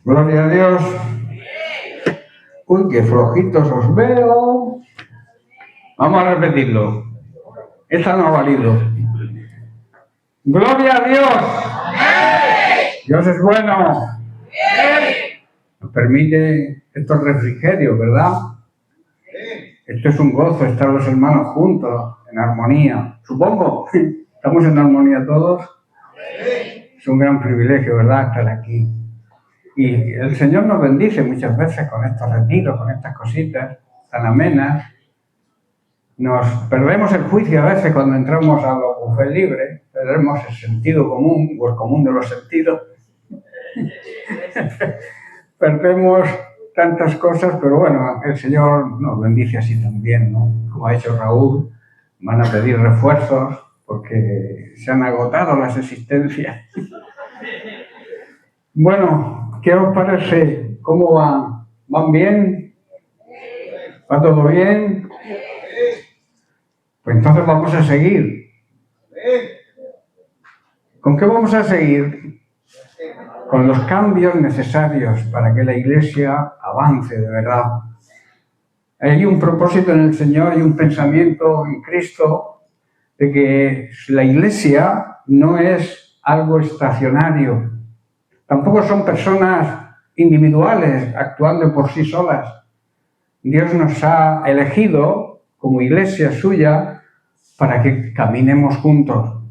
Gloria a Dios. Uy, qué flojitos os veo. Vamos a repetirlo. Esta no ha valido. Gloria a Dios. Dios es bueno. Nos permite estos refrigerios, ¿verdad? Esto es un gozo, estar los hermanos juntos, en armonía. Supongo, ¿estamos en armonía todos? Es un gran privilegio, ¿verdad?, estar aquí. Y el Señor nos bendice muchas veces con estos retiros, con estas cositas tan amenas. Nos perdemos el juicio a veces cuando entramos a los bufés libres, perdemos el sentido común, o el común de los sentidos. Perdemos tantas cosas, pero bueno, el Señor nos bendice así también, ¿no? Como ha hecho Raúl, van a pedir refuerzos porque se han agotado las existencias. Bueno, ¿qué os parece? ¿Cómo van? ¿Van bien? ¿Va todo bien? Pues entonces vamos a seguir. ¿Con qué vamos a seguir? Con los cambios necesarios para que la Iglesia avance de verdad. Hay un propósito en el Señor y un pensamiento en Cristo de que la Iglesia no es algo estacionario. Tampoco son personas individuales actuando por sí solas. Dios nos ha elegido como Iglesia suya para que caminemos juntos.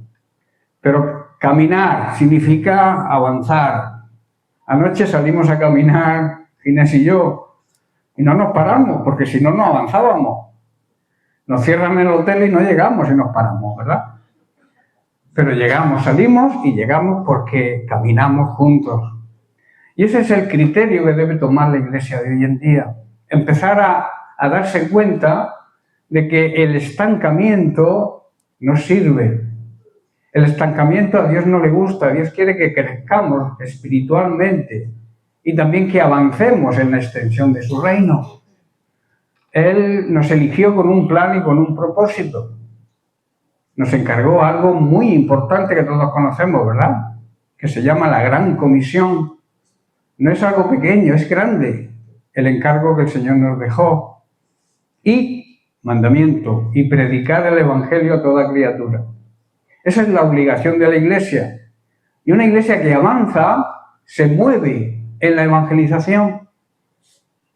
Pero caminar significa avanzar. Anoche salimos a caminar, Inés y yo, y no nos paramos, porque si no, no avanzábamos. Nos cierran el hotel y no llegamos y nos paramos, ¿verdad? Pero llegamos, salimos y llegamos porque caminamos juntos. Y ese es el criterio que debe tomar la Iglesia de hoy en día. Empezar a darse cuenta de que el estancamiento no sirve. El estancamiento a Dios no le gusta. Dios quiere que crezcamos espiritualmente y también que avancemos en la extensión de su reino. Él nos eligió con un plan y con un propósito. Nos encargó algo muy importante que todos conocemos, ¿verdad? Que se llama la Gran Comisión. No es algo pequeño, es grande el encargo que el Señor nos dejó. Y mandamiento, y predicar el Evangelio a toda criatura. Esa es la obligación de la Iglesia. Y una Iglesia que avanza se mueve en la evangelización.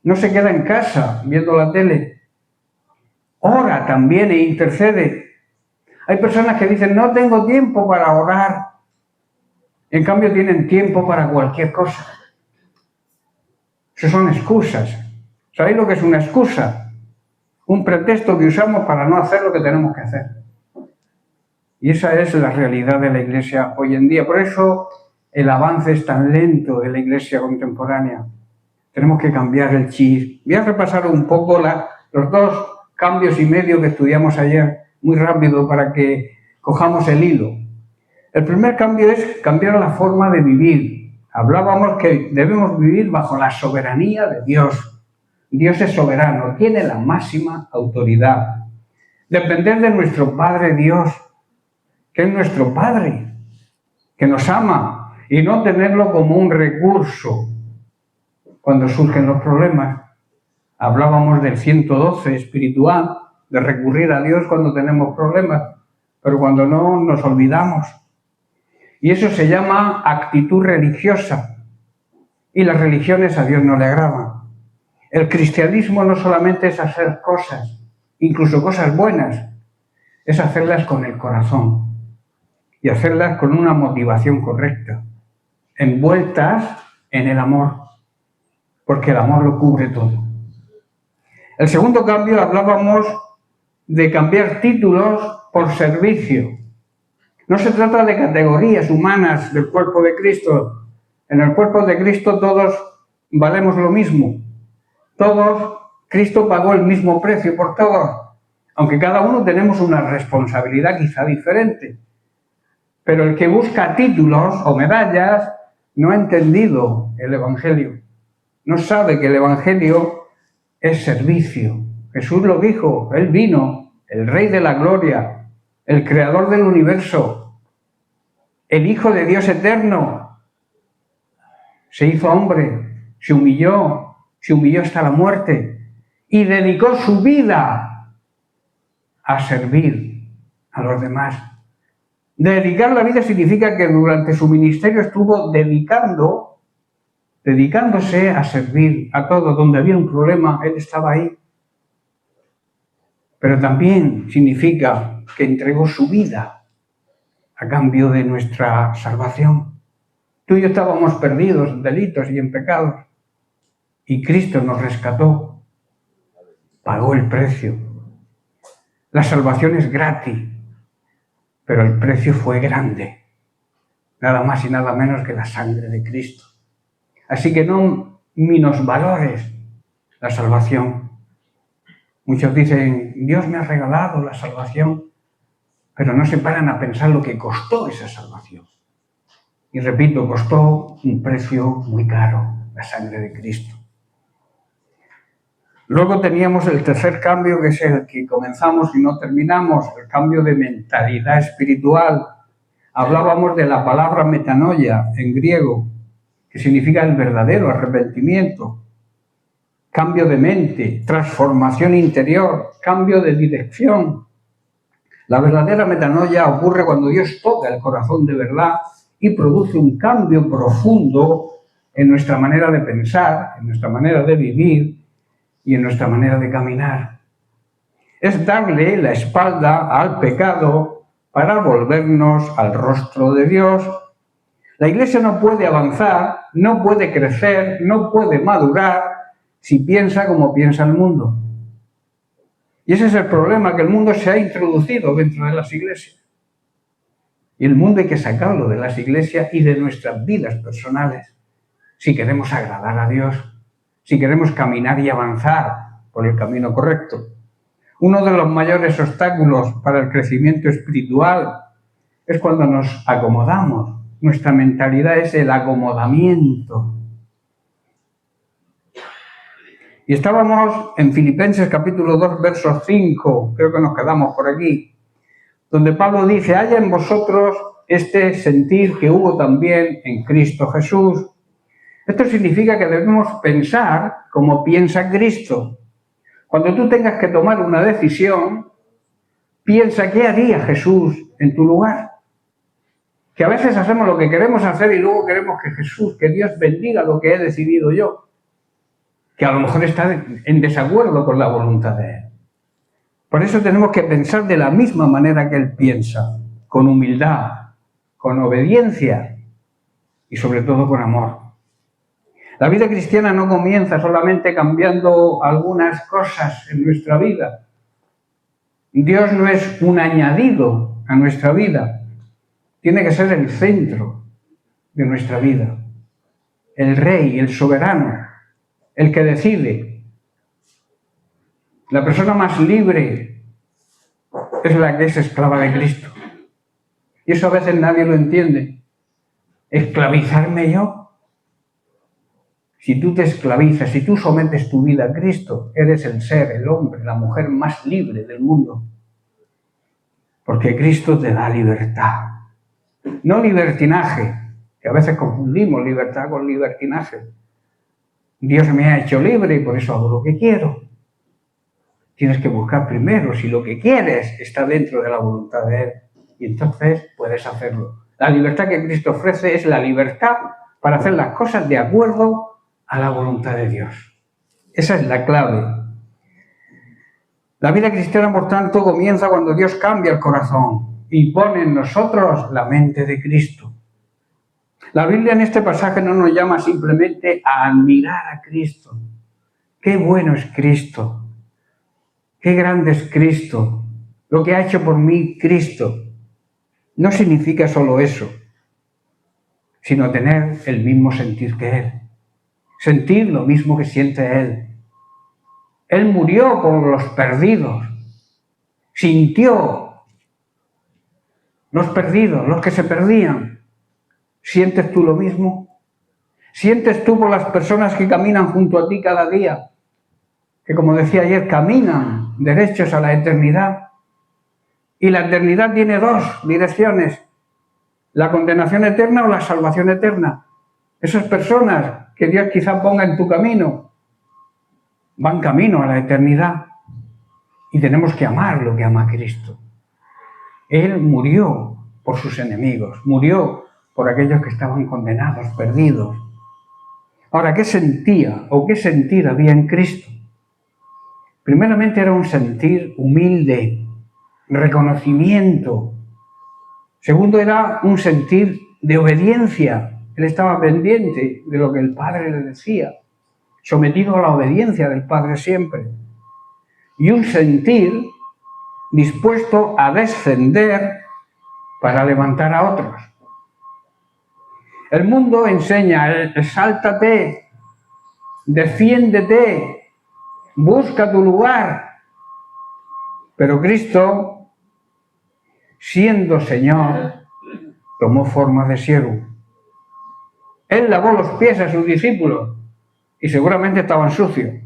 No se queda en casa viendo la tele. Ora también e intercede. Hay personas que dicen, no tengo tiempo para orar. En cambio, tienen tiempo para cualquier cosa. Eso son excusas. ¿Sabéis lo que es una excusa? Un pretexto que usamos para no hacer lo que tenemos que hacer. Y esa es la realidad de la Iglesia hoy en día. Por eso el avance es tan lento en la Iglesia contemporánea. Tenemos que cambiar el chip. Voy a repasar un poco los dos cambios y medio que estudiamos ayer, muy rápido para que cojamos el hilo. El primer cambio es cambiar la forma de vivir. Hablábamos que debemos vivir bajo la soberanía de Dios. Dios es soberano, tiene la máxima autoridad. Depender de nuestro Padre Dios, que es nuestro Padre, que nos ama, y no tenerlo como un recurso cuando surgen los problemas. Hablábamos del 112 espiritual, de recurrir a Dios cuando tenemos problemas, pero cuando no nos olvidamos. Y eso se llama actitud religiosa. Y las religiones a Dios no le agradan. El cristianismo no solamente es hacer cosas, incluso cosas buenas, es hacerlas con el corazón y hacerlas con una motivación correcta, envueltas en el amor, porque el amor lo cubre todo. El segundo cambio, hablábamos de cambiar títulos por servicio. No se trata de categorías humanas del cuerpo de Cristo. En el cuerpo de Cristo todos valemos lo mismo. Todos, Cristo pagó el mismo precio por todos. Aunque cada uno tenemos una responsabilidad quizá diferente. Pero el que busca títulos o medallas no ha entendido el Evangelio. No sabe que el Evangelio es servicio. Jesús lo dijo, Él vino, el Rey de la Gloria, el Creador del universo, el Hijo de Dios eterno, se hizo hombre se humilló hasta la muerte y dedicó su vida a servir a los demás. Dedicar la vida significa que durante su ministerio estuvo dedicándose a servir a todos. Donde había un problema, él estaba ahí. Pero también significa que entregó su vida a cambio de nuestra salvación. Tú y yo estábamos perdidos en delitos y en pecados, y Cristo nos rescató, pagó el precio. La salvación es gratis, pero el precio fue grande, nada más y nada menos que la sangre de Cristo. Así que no minusvalores la salvación. Muchos dicen, Dios me ha regalado la salvación, pero no se paran a pensar lo que costó esa salvación. Y repito, costó un precio muy caro, la sangre de Cristo. Luego teníamos el tercer cambio, que es el que comenzamos y no terminamos, el cambio de mentalidad espiritual. Hablábamos de la palabra metanoia en griego, que significa el verdadero arrepentimiento. Cambio de mente, transformación interior, cambio de dirección. La verdadera metanoia ocurre cuando Dios toca el corazón de verdad y produce un cambio profundo en nuestra manera de pensar, en nuestra manera de vivir y en nuestra manera de caminar. Es darle la espalda al pecado para volvernos al rostro de Dios. La Iglesia no puede avanzar, no puede crecer, no puede madurar si piensa como piensa el mundo. Y ese es el problema, que el mundo se ha introducido dentro de las iglesias. Y el mundo hay que sacarlo de las iglesias y de nuestras vidas personales si queremos agradar a Dios, si queremos caminar y avanzar por el camino correcto. Uno de los mayores obstáculos para el crecimiento espiritual es cuando nos acomodamos. Nuestra mentalidad es el acomodamiento. Y estábamos en Filipenses capítulo 2, verso 5, creo que nos quedamos por aquí, donde Pablo dice, haya en vosotros este sentir que hubo también en Cristo Jesús. Esto significa que debemos pensar como piensa Cristo. Cuando tú tengas que tomar una decisión, piensa qué haría Jesús en tu lugar. Que a veces hacemos lo que queremos hacer y luego queremos que Jesús, que Dios bendiga lo que he decidido yo, que a lo mejor está en desacuerdo con la voluntad de Él. Por eso tenemos que pensar de la misma manera que Él piensa, con humildad, con obediencia y sobre todo con amor. La vida cristiana no comienza solamente cambiando algunas cosas en nuestra vida. Dios no es un añadido a nuestra vida, tiene que ser el centro de nuestra vida. El Rey, el soberano, el que decide. La persona más libre es la que es esclava de Cristo. Y eso a veces nadie lo entiende. ¿Esclavizarme yo? Si tú te esclavizas, si tú sometes tu vida a Cristo, eres el ser, el hombre, la mujer más libre del mundo. Porque Cristo te da libertad. No libertinaje, que a veces confundimos libertad con libertinaje. Dios me ha hecho libre y por eso hago lo que quiero. Tienes que buscar primero si lo que quieres está dentro de la voluntad de Él. Y entonces puedes hacerlo. La libertad que Cristo ofrece es la libertad para hacer las cosas de acuerdo a la voluntad de Dios. Esa es la clave. La vida cristiana, por tanto, comienza cuando Dios cambia el corazón y pone en nosotros la mente de Cristo. La Biblia en este pasaje no nos llama simplemente a admirar a Cristo. ¡Qué bueno es Cristo! ¡Qué grande es Cristo! Lo que ha hecho por mí Cristo. No significa solo eso, sino tener el mismo sentir que Él. Sentir lo mismo que siente Él. Él murió por los perdidos. Sintió los perdidos, los que se perdían. ¿Sientes tú lo mismo? ¿Sientes tú por las personas que caminan junto a ti cada día? Que, como decía ayer, caminan derechos a la eternidad. Y la eternidad tiene dos direcciones: la condenación eterna o la salvación eterna. Esas personas que Dios quizá ponga en tu camino, van camino a la eternidad. Y tenemos que amar lo que ama Cristo. Él murió por sus enemigos, murió por aquellos que estaban condenados, perdidos. Ahora, ¿qué sentía o qué sentir había en Cristo? Primeramente era un sentir humilde, reconocimiento. Segundo era un sentir de obediencia. Él estaba pendiente de lo que el Padre le decía, sometido a la obediencia del Padre siempre. Y un sentir dispuesto a descender para levantar a otros. El mundo enseña, exáltate, defiéndete, busca tu lugar. Pero Cristo, siendo Señor, tomó forma de siervo. Él lavó los pies a sus discípulos y seguramente estaban sucios,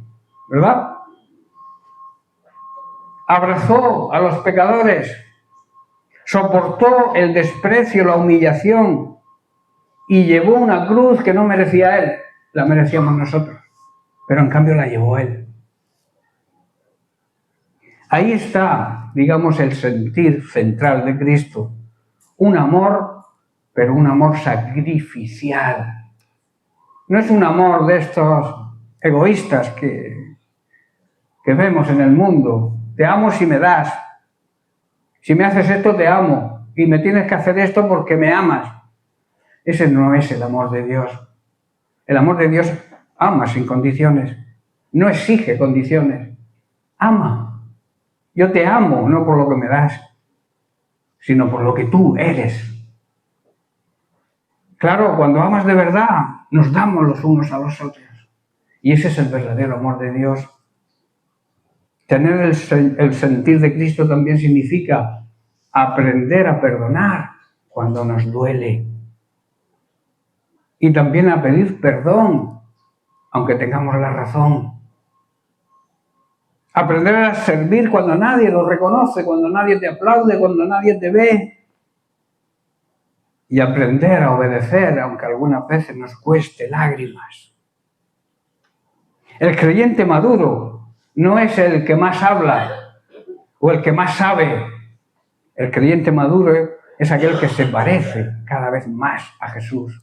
¿verdad? Abrazó a los pecadores, soportó el desprecio, la humillación y llevó una cruz que no merecía él, la merecíamos nosotros, pero en cambio la llevó él. Ahí está, digamos, el sentir central de Cristo, un amor, pero un amor sacrificial. No es un amor de estos egoístas que vemos en el mundo. Te amo si me das. Si me haces esto, te amo. Y me tienes que hacer esto porque me amas. Ese no es el amor de Dios. El amor de Dios ama sin condiciones. No exige condiciones. Ama. Yo te amo, no por lo que me das, sino por lo que tú eres. Claro, cuando amas de verdad, nos damos los unos a los otros. Y ese es el verdadero amor de Dios. Tener el sentir de Cristo también significa aprender a perdonar cuando nos duele. Y también a pedir perdón, aunque tengamos la razón. Aprender a servir cuando nadie lo reconoce, cuando nadie te aplaude, cuando nadie te ve. Y aprender a obedecer, aunque algunas veces nos cueste lágrimas. El creyente maduro no es el que más habla o el que más sabe. El creyente maduro es aquel que se parece cada vez más a Jesús.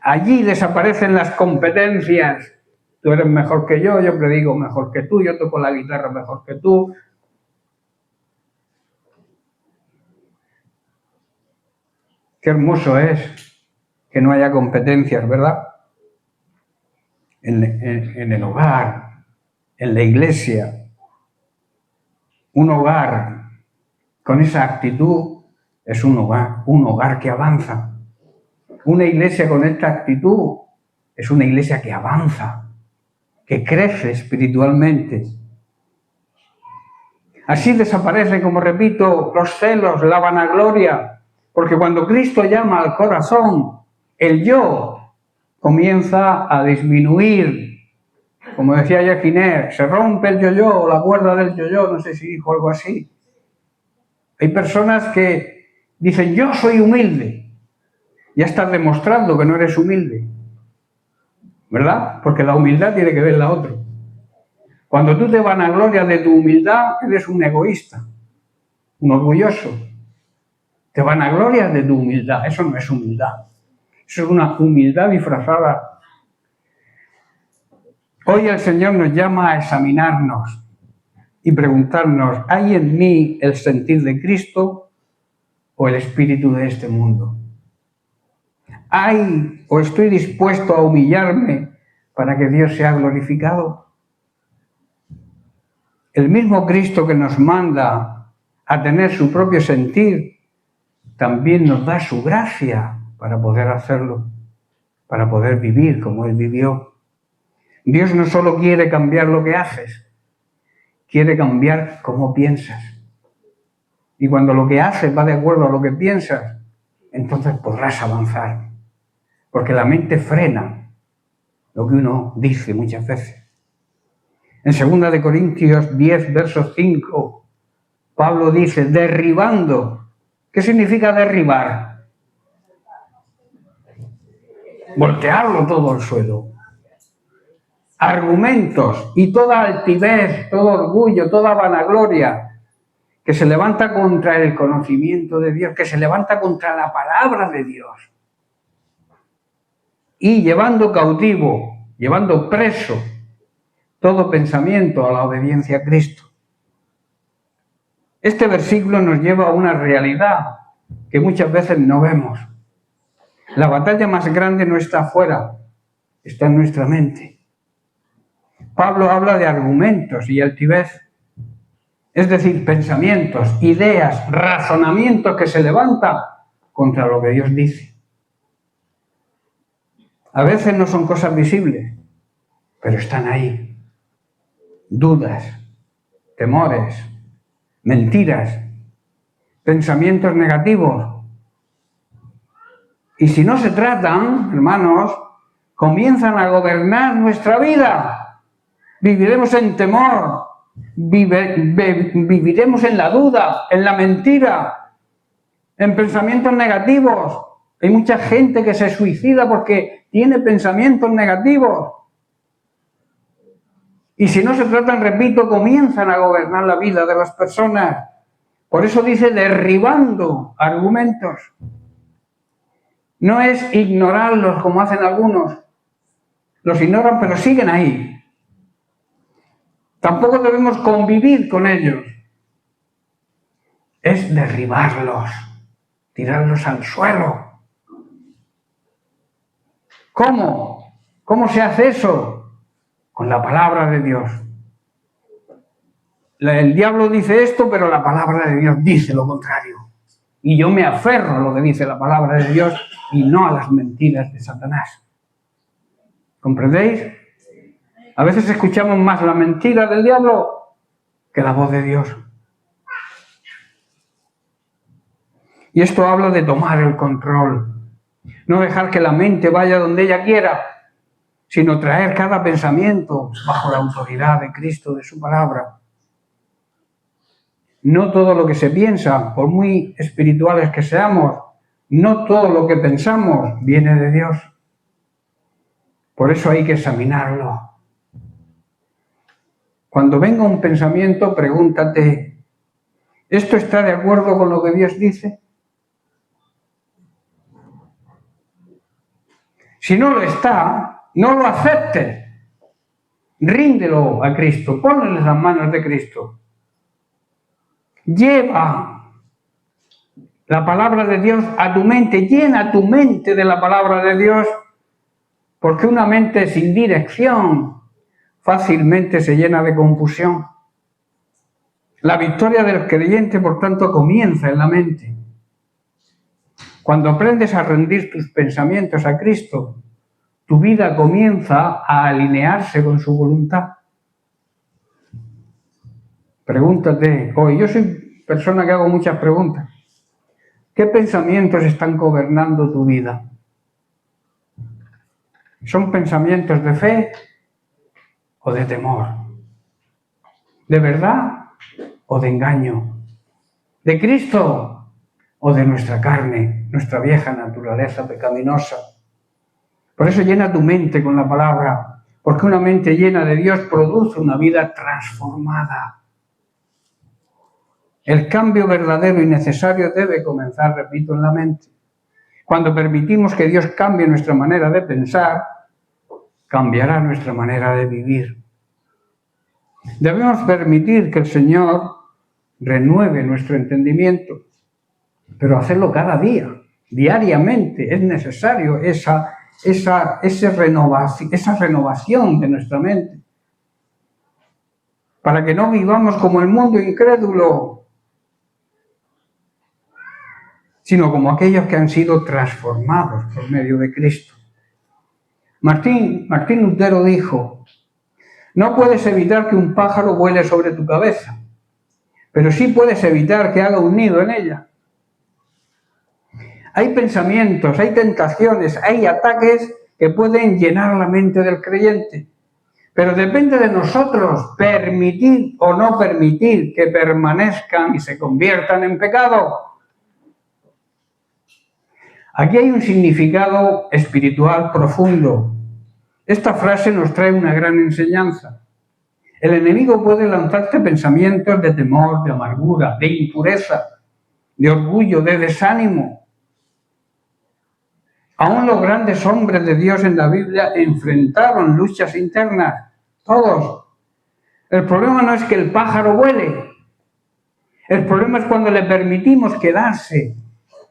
Allí desaparecen las competencias. Tú eres mejor que yo predico mejor que tú, yo toco la guitarra mejor que tú. Qué hermoso es que no haya competencias, ¿verdad? En el hogar, en la iglesia. Un hogar con esa actitud es un hogar que avanza. Una iglesia con esta actitud es una iglesia que avanza, que crece espiritualmente. Así desaparecen, como repito, los celos, la vanagloria, porque cuando Cristo llama al corazón, el yo comienza a disminuir. Como decía Jacquiner, se rompe el yo-yo, la cuerda del yo-yo, no sé si dijo algo así. Hay personas que dicen, yo soy humilde. Ya estás demostrando que no eres humilde, ¿verdad? Porque la humildad tiene que ver la otra. Cuando tú te vanaglorias de tu humildad, eres un egoísta, un orgulloso. Te vanaglorias de tu humildad, eso no es humildad. Eso es una humildad disfrazada. Hoy el Señor nos llama a examinarnos y preguntarnos, ¿hay en mí el sentir de Cristo o el espíritu de este mundo? ¿Hay o estoy dispuesto a humillarme para que Dios sea glorificado? El mismo Cristo que nos manda a tener su propio sentir, también nos da su gracia para poder hacerlo, para poder vivir como Él vivió. Dios no solo quiere cambiar lo que haces, quiere cambiar cómo piensas. Y cuando lo que haces va de acuerdo a lo que piensas, entonces podrás avanzar. Porque la mente frena lo que uno dice muchas veces. En 2 Corintios 10, verso 5, Pablo dice, derribando. ¿Qué significa derribar? voltearlo todo al suelo. Argumentos y toda altivez, todo orgullo, toda vanagloria que se levanta contra el conocimiento de Dios, que se levanta contra la palabra de Dios. Y llevando cautivo, llevando preso todo pensamiento a la obediencia a Cristo. Este versículo nos lleva a una realidad que muchas veces no vemos. La batalla más grande no está afuera, está en nuestra mente. Pablo habla de argumentos y altivez, es decir, pensamientos, ideas, razonamientos que se levantan contra lo que Dios dice. A veces no son cosas visibles, pero están ahí. Dudas, temores, mentiras, pensamientos negativos. Y si no se tratan, hermanos, comienzan a gobernar nuestra vida. Viviremos en temor, viviremos en la duda, en la mentira, en pensamientos negativos. Hay mucha gente que se suicida porque tiene pensamientos negativos. Y si no se tratan, repito, comienzan a gobernar la vida de las personas. Por eso dice derribando argumentos. No es ignorarlos como hacen algunos. Los ignoran, pero siguen ahí. Tampoco debemos convivir con ellos. Es derribarlos, tirarlos al suelo. ¿Cómo? ¿Cómo se hace eso? Con la palabra de Dios. El diablo dice esto, pero la palabra de Dios dice lo contrario. Y yo me aferro a lo que dice la palabra de Dios y no a las mentiras de Satanás. ¿Comprendéis? A veces escuchamos más la mentira del diablo que la voz de Dios. Y esto habla de tomar el control. No dejar que la mente vaya donde ella quiera, sino traer cada pensamiento bajo la autoridad de Cristo, de su palabra. No todo lo que se piensa, por muy espirituales que seamos, no todo lo que pensamos viene de Dios. Por eso hay que examinarlo. Cuando venga un pensamiento, pregúntate, ¿esto está de acuerdo con lo que Dios dice? Si no lo está, no lo aceptes. Ríndelo a Cristo, ponlo en las manos de Cristo. Lleva la palabra de Dios a tu mente, llena tu mente de la palabra de Dios, porque una mente sin dirección fácilmente se llena de confusión. La victoria del creyente, por tanto, comienza en la mente. Cuando aprendes a rendir tus pensamientos a Cristo, tu vida comienza a alinearse con su voluntad. Pregúntate, hoy yo soy persona que hago muchas preguntas. ¿Qué pensamientos están gobernando tu vida? ¿Son pensamientos de fe o de temor? ¿De verdad o de engaño? ¿De Cristo o de nuestra carne, nuestra vieja naturaleza pecaminosa? Por eso llena tu mente con la palabra, porque una mente llena de Dios produce una vida transformada. El cambio verdadero y necesario debe comenzar, repito, en la mente. Cuando permitimos que Dios cambie nuestra manera de pensar, cambiará nuestra manera de vivir. Debemos permitir que el Señor renueve nuestro entendimiento, pero hacerlo cada día, diariamente. Es necesario esa renovación de nuestra mente, para que no vivamos como el mundo incrédulo, sino como aquellos que han sido transformados por medio de Cristo. Martín Lutero dijo, no puedes evitar que un pájaro vuele sobre tu cabeza, pero sí puedes evitar que haga un nido en ella. Hay pensamientos, hay tentaciones, hay ataques que pueden llenar la mente del creyente, pero depende de nosotros permitir o no permitir que permanezcan y se conviertan en pecado. Aquí hay un significado espiritual profundo. Esta frase nos trae una gran enseñanza. El enemigo puede lanzarte pensamientos de temor, de amargura, de impureza, de orgullo, de desánimo. Aún los grandes hombres de Dios en la Biblia enfrentaron luchas internas, todos. El problema no es que el pájaro vuele, el problema es cuando le permitimos quedarse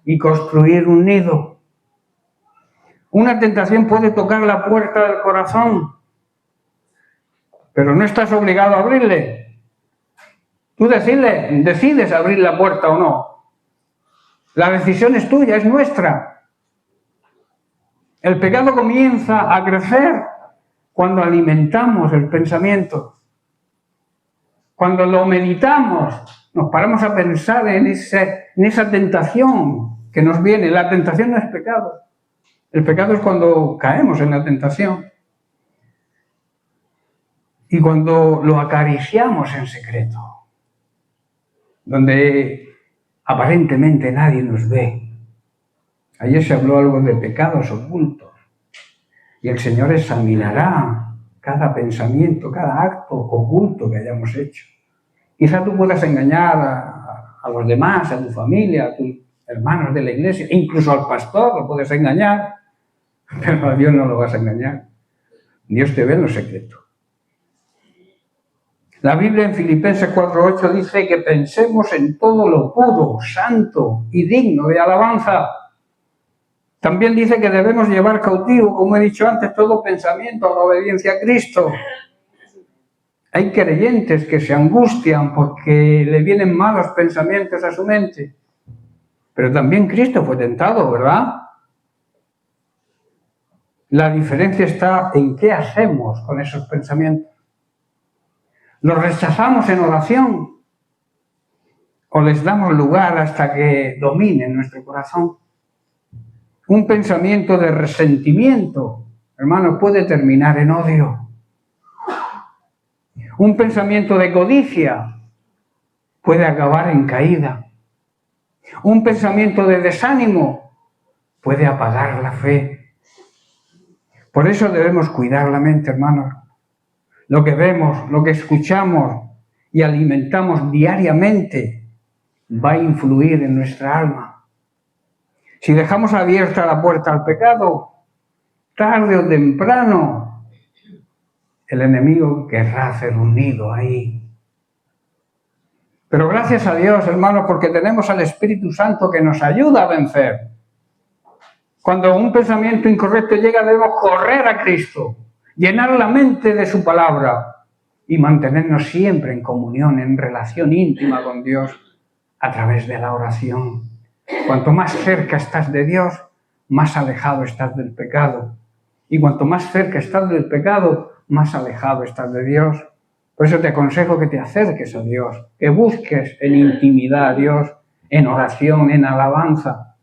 y construir un nido. Una tentación puede tocar la puerta del corazón, pero no estás obligado a abrirle. Tú decides abrir la puerta o no. La decisión es tuya, es nuestra. El pecado comienza a crecer cuando alimentamos el pensamiento. Cuando lo meditamos, nos paramos a pensar en esa tentación que nos viene. La tentación no es pecado. El pecado es cuando caemos en la tentación. Y cuando lo acariciamos en secreto, donde aparentemente nadie nos ve. Ayer se habló algo de pecados ocultos. Y el Señor examinará cada pensamiento, cada acto oculto que hayamos hecho. Quizá tú puedas engañar a los demás, a tu familia, a tus hermanos de la iglesia, incluso al pastor lo puedes engañar, pero a Dios no lo vas a engañar. Dios te ve en lo secreto. La Biblia en Filipenses 4:8 dice que pensemos en todo lo puro, santo y digno de alabanza. También dice que debemos llevar cautivo, como he dicho antes, todo pensamiento a la obediencia a Cristo. Hay creyentes que se angustian porque le vienen malos pensamientos a su mente. Pero también Cristo fue tentado, ¿verdad? La diferencia está en qué hacemos con esos pensamientos. ¿Los rechazamos en oración o les damos lugar hasta que dominen nuestro corazón? Un pensamiento de resentimiento, hermanos, puede terminar en odio. Un pensamiento de codicia puede acabar en caída. Un pensamiento de desánimo puede apagar la fe. Por eso debemos cuidar la mente, hermanos. Lo que vemos, lo que escuchamos y alimentamos diariamente va a influir en nuestra alma. Si dejamos abierta la puerta al pecado, tarde o temprano, el enemigo querrá hacer un nido ahí. Pero gracias a Dios, hermanos, porque tenemos al Espíritu Santo que nos ayuda a vencer. Cuando un pensamiento incorrecto llega, debemos correr a Cristo, llenar la mente de su palabra y mantenernos siempre en comunión, en relación íntima con Dios a través de la oración. Cuanto más cerca estás de Dios, más alejado estás del pecado. Y cuanto más cerca estás del pecado, más alejado estás de Dios. Por eso te aconsejo que te acerques a Dios, que busques en intimidad a Dios, en oración, en alabanza.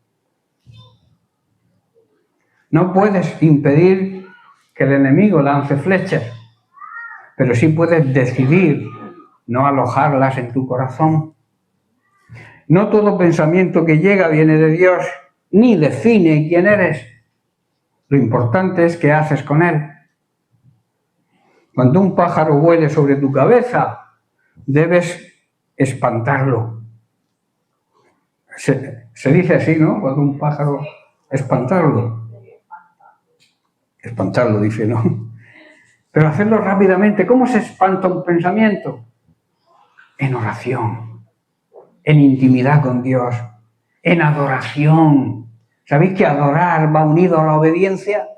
No puedes impedir que el enemigo lance flechas, pero sí puedes decidir no alojarlas en tu corazón. No todo pensamiento que llega viene de Dios, ni define quién eres. Lo importante es qué haces con él. Cuando un pájaro vuele sobre tu cabeza, debes espantarlo. Se dice así, ¿no? Cuando un pájaro... espantarlo. Espantarlo, dice, ¿no? Pero hacerlo rápidamente. ¿Cómo se espanta un pensamiento? En oración, en intimidad con Dios, en adoración. ¿Sabéis que adorar va unido a la obediencia?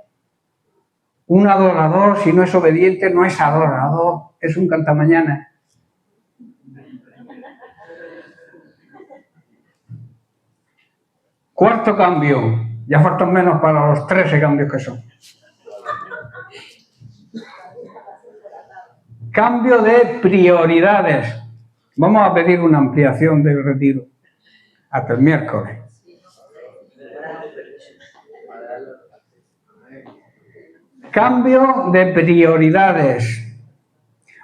Un adorador, si no es obediente, no es adorador, es un cantamañana. Cuarto cambio, ya faltan menos para los 13 cambios que son. Cambio de prioridades. Vamos a pedir una ampliación del retiro hasta el miércoles. Cambio de prioridades.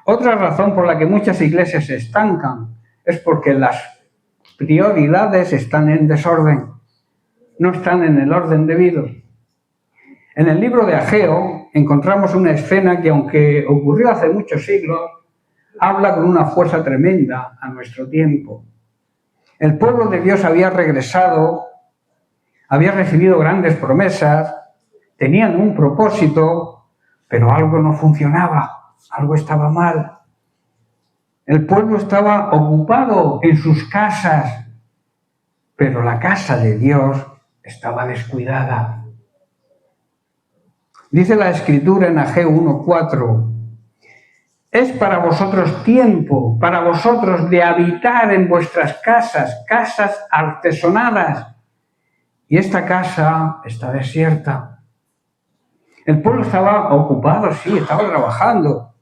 Otra razón por la que muchas iglesias se estancan es porque las prioridades están en desorden. no están en el orden debido. En el libro de Ageo encontramos una escena que, aunque ocurrió hace muchos siglos, habla con una fuerza tremenda a nuestro tiempo. El pueblo de Dios había regresado, había recibido grandes promesas, tenían un propósito, pero algo no funcionaba, algo estaba mal. El pueblo estaba ocupado en sus casas, pero la casa de Dios estaba descuidada. Dice la Escritura en Ageo 1:4, es para vosotros tiempo, para vosotros de habitar en vuestras casas, casas artesonadas, y esta casa está desierta. El pueblo estaba ocupado, sí, estaba trabajando,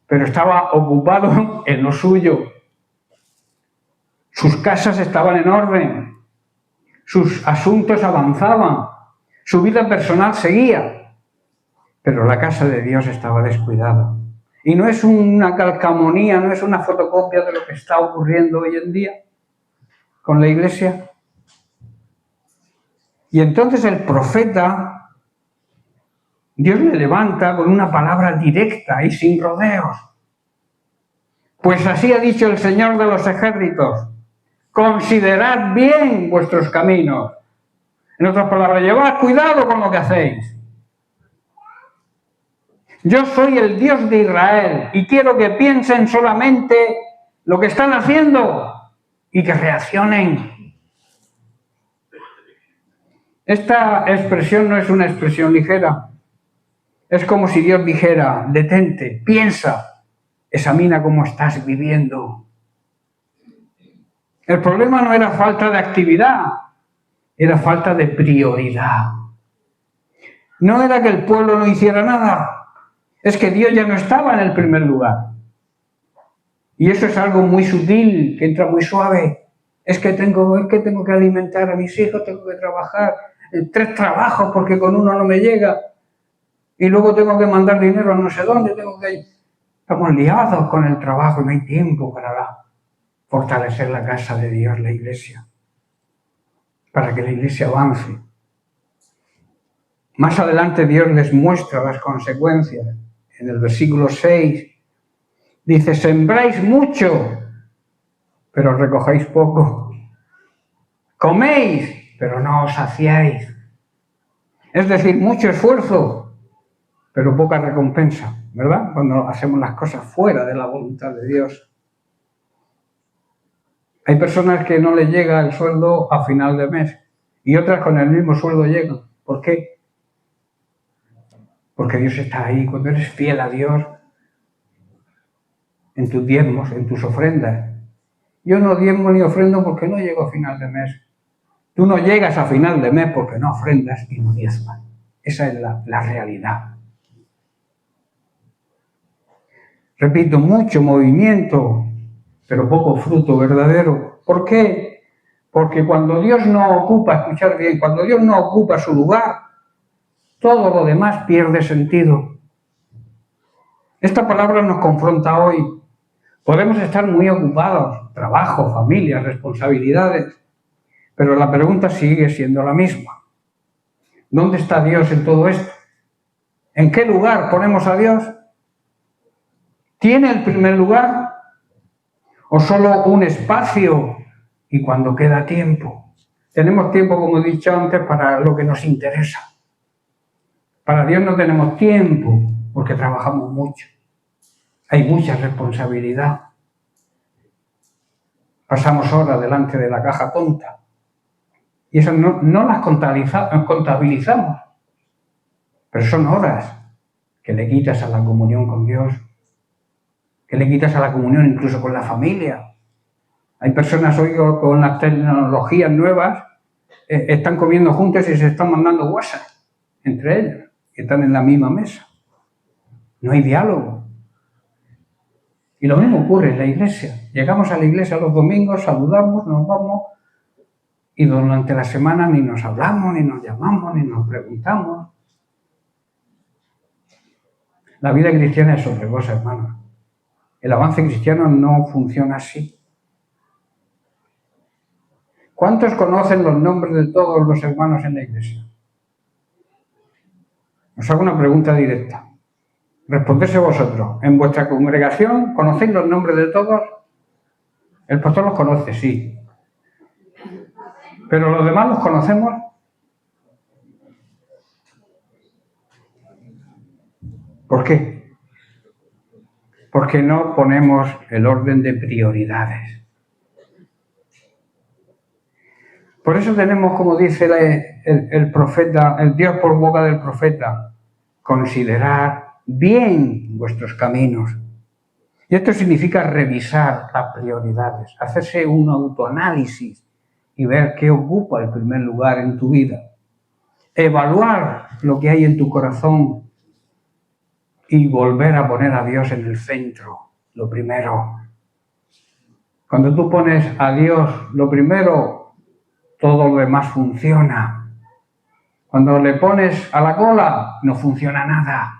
pero estaba ocupado en lo suyo. Sus casas estaban en orden, sus asuntos avanzaban, su vida personal seguía, pero la casa de Dios estaba descuidada. Y no es una calcamonía, no es una fotocopia de lo que está ocurriendo hoy en día con la Iglesia. Y entonces el profeta, Dios le levanta con una palabra directa y sin rodeos. Pues así ha dicho el Señor de los ejércitos, considerad bien vuestros caminos. En otras palabras, llevad cuidado con lo que hacéis. Yo soy el Dios de Israel y quiero que piensen solamente lo que están haciendo y que reaccionen. Esta expresión no es una expresión ligera. Es como si Dios dijera, detente, piensa, examina cómo estás viviendo. El problema no era falta de actividad, era falta de prioridad. No era que el pueblo no hiciera nada, es que Dios ya no estaba en el primer lugar. Y eso es algo muy sutil, que entra muy suave. Es que tengo que alimentar a mis hijos, tengo que trabajar 3 trabajos porque con uno no me llega. Y luego tengo que mandar dinero a no sé dónde, Estamos liados con el trabajo y no hay tiempo para fortalecer la casa de Dios, la Iglesia, para que la Iglesia avance. Más adelante Dios les muestra las consecuencias. En el versículo 6 dice, sembráis mucho, pero recogéis poco. Coméis, pero no os saciáis. Es decir, mucho esfuerzo, pero poca recompensa, ¿verdad? Cuando hacemos las cosas fuera de la voluntad de Dios. Hay personas que no les llega el sueldo a final de mes y otras con el mismo sueldo llegan. ¿Por qué? Porque Dios está ahí. Cuando eres fiel a Dios, en tus diezmos, en tus ofrendas. Yo no diezmo ni ofrendo porque no llego a final de mes. Tú no llegas a final de mes porque no ofrendas y no diezmas. Esa es la realidad. Repito, mucho movimiento, pero poco fruto verdadero. ¿Por qué? Porque cuando Dios no ocupa, escuchar bien, cuando Dios no ocupa su lugar, todo lo demás pierde sentido. Esta palabra nos confronta hoy. Podemos estar muy ocupados, trabajo, familia, responsabilidades, pero la pregunta sigue siendo la misma. ¿Dónde está Dios en todo esto? ¿En qué lugar ponemos a Dios? ¿Tiene el primer lugar? ¿O solo un espacio y cuando queda tiempo? Tenemos tiempo, como he dicho antes, para lo que nos interesa. Para Dios no tenemos tiempo porque trabajamos mucho. Hay mucha responsabilidad. Pasamos horas delante de la caja tonta. Y eso no las contabilizamos. Pero son horas que le quitas a la comunión con Dios, que le quitas a la comunión incluso con la familia. Hay personas hoy con las tecnologías nuevas, están comiendo juntos y se están mandando WhatsApp entre ellos, que están en la misma mesa. No hay diálogo. Y lo mismo ocurre en la iglesia. Llegamos a la iglesia los domingos, saludamos, nos vamos, y durante la semana ni nos hablamos, ni nos llamamos, ni nos preguntamos. La vida cristiana es otra cosa, hermanos. El avance cristiano no funciona así. ¿Cuántos conocen los nombres de todos los hermanos en la iglesia? Os hago una pregunta directa. Respondedse vosotros. ¿En vuestra congregación conocéis los nombres de todos? El pastor los conoce, sí. ¿Pero los demás los conocemos? ¿Por qué? Porque no ponemos el orden de prioridades. Por eso tenemos, como dice el profeta, el Dios por boca del profeta, considerar bien vuestros caminos. Y esto significa revisar las prioridades, hacerse un autoanálisis y ver qué ocupa el primer lugar en tu vida. Evaluar lo que hay en tu corazón y volver a poner a Dios en el centro, lo primero. Cuando tú pones a Dios lo primero, todo lo demás funciona. Cuando le pones a la cola, no funciona nada.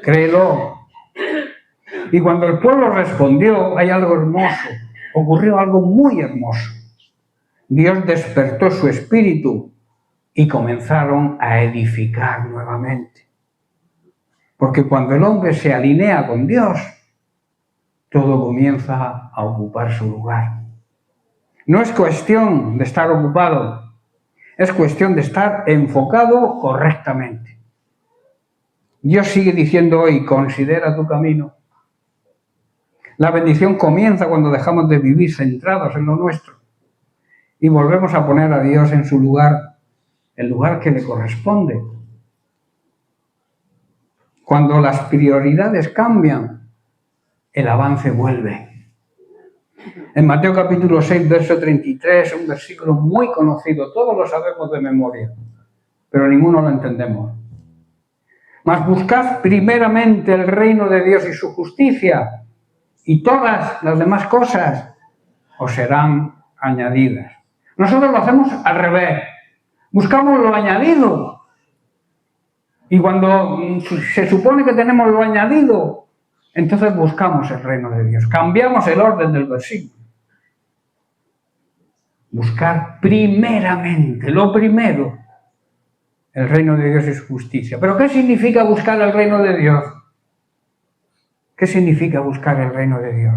Créelo. Y cuando el pueblo respondió, hay algo hermoso. Ocurrió algo muy hermoso. Dios despertó su espíritu y comenzaron a edificar nuevamente. Porque cuando el hombre se alinea con Dios, todo comienza a ocupar su lugar. No es cuestión de estar ocupado, es cuestión de estar enfocado correctamente. Dios sigue diciendo hoy, considera tu camino. La bendición comienza cuando dejamos de vivir centrados en lo nuestro y volvemos a poner a Dios en su lugar, el lugar que le corresponde. Cuando las prioridades cambian, el avance vuelve. En Mateo capítulo 6, verso 33, un versículo muy conocido, todos lo sabemos de memoria, pero ninguno lo entendemos. Mas buscad primeramente el reino de Dios y su justicia, y todas las demás cosas os serán añadidas. Nosotros lo hacemos al revés, buscamos lo añadido, y cuando se supone que tenemos lo añadido, entonces buscamos el reino de Dios, cambiamos el orden del versículo. Buscar primeramente, lo primero, el reino de Dios y su justicia. ¿Pero qué significa buscar el reino de Dios? ¿Qué significa buscar el reino de Dios?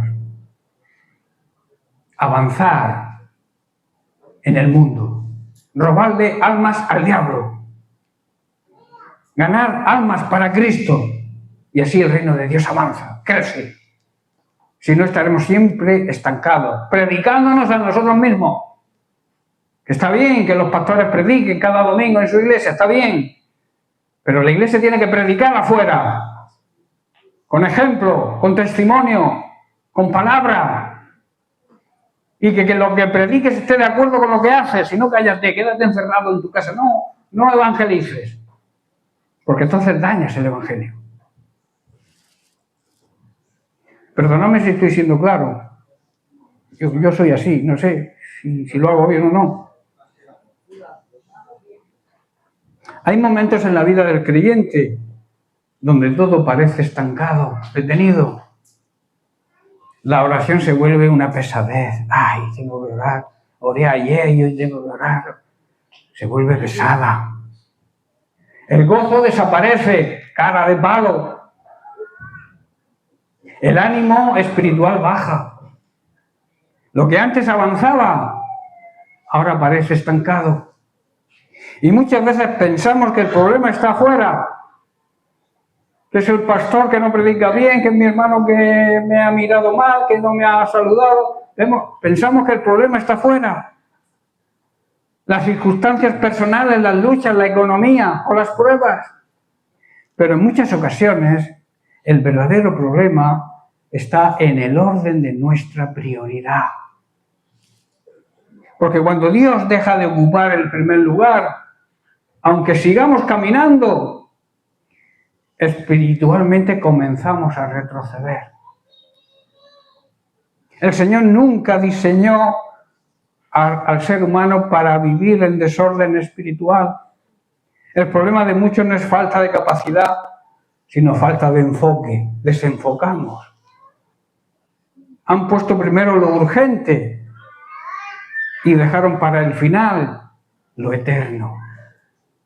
Avanzar en el mundo, robarle almas al diablo, ganar almas para Cristo, y así el reino de Dios avanza, crece. Si no, estaremos siempre estancados, predicándonos a nosotros mismos. Que está bien que los pastores prediquen cada domingo en su iglesia, está bien, pero la iglesia tiene que predicar afuera, con ejemplo, con testimonio, con palabra, y que lo que prediques esté de acuerdo con lo que haces, si no, cállate, quédate encerrado en tu casa, no evangelices, porque entonces dañas el evangelio. Perdóname si estoy siendo claro, yo soy así, no sé si lo hago bien o no. Hay momentos en la vida del creyente donde todo parece estancado, detenido. La oración se vuelve una pesadez. Ay, tengo que orar. Oré ayer y hoy tengo que orar. Se vuelve pesada. El gozo desaparece, cara de palo. El ánimo espiritual baja. Lo que antes avanzaba, ahora parece estancado. Y muchas veces pensamos que el problema está afuera, que es el pastor que no predica bien, que es mi hermano que me ha mirado mal, que no me ha saludado. Pensamos que el problema está afuera. Las circunstancias personales, las luchas, la economía o las pruebas. Pero en muchas ocasiones el verdadero problema está en el orden de nuestra prioridad. Porque cuando Dios deja de ocupar el primer lugar, aunque sigamos caminando, espiritualmente comenzamos a retroceder. El Señor nunca diseñó al ser humano para vivir en desorden espiritual. El problema de muchos no es falta de capacidad, sino falta de enfoque. Desenfocamos. Han puesto primero lo urgente y dejaron para el final lo eterno,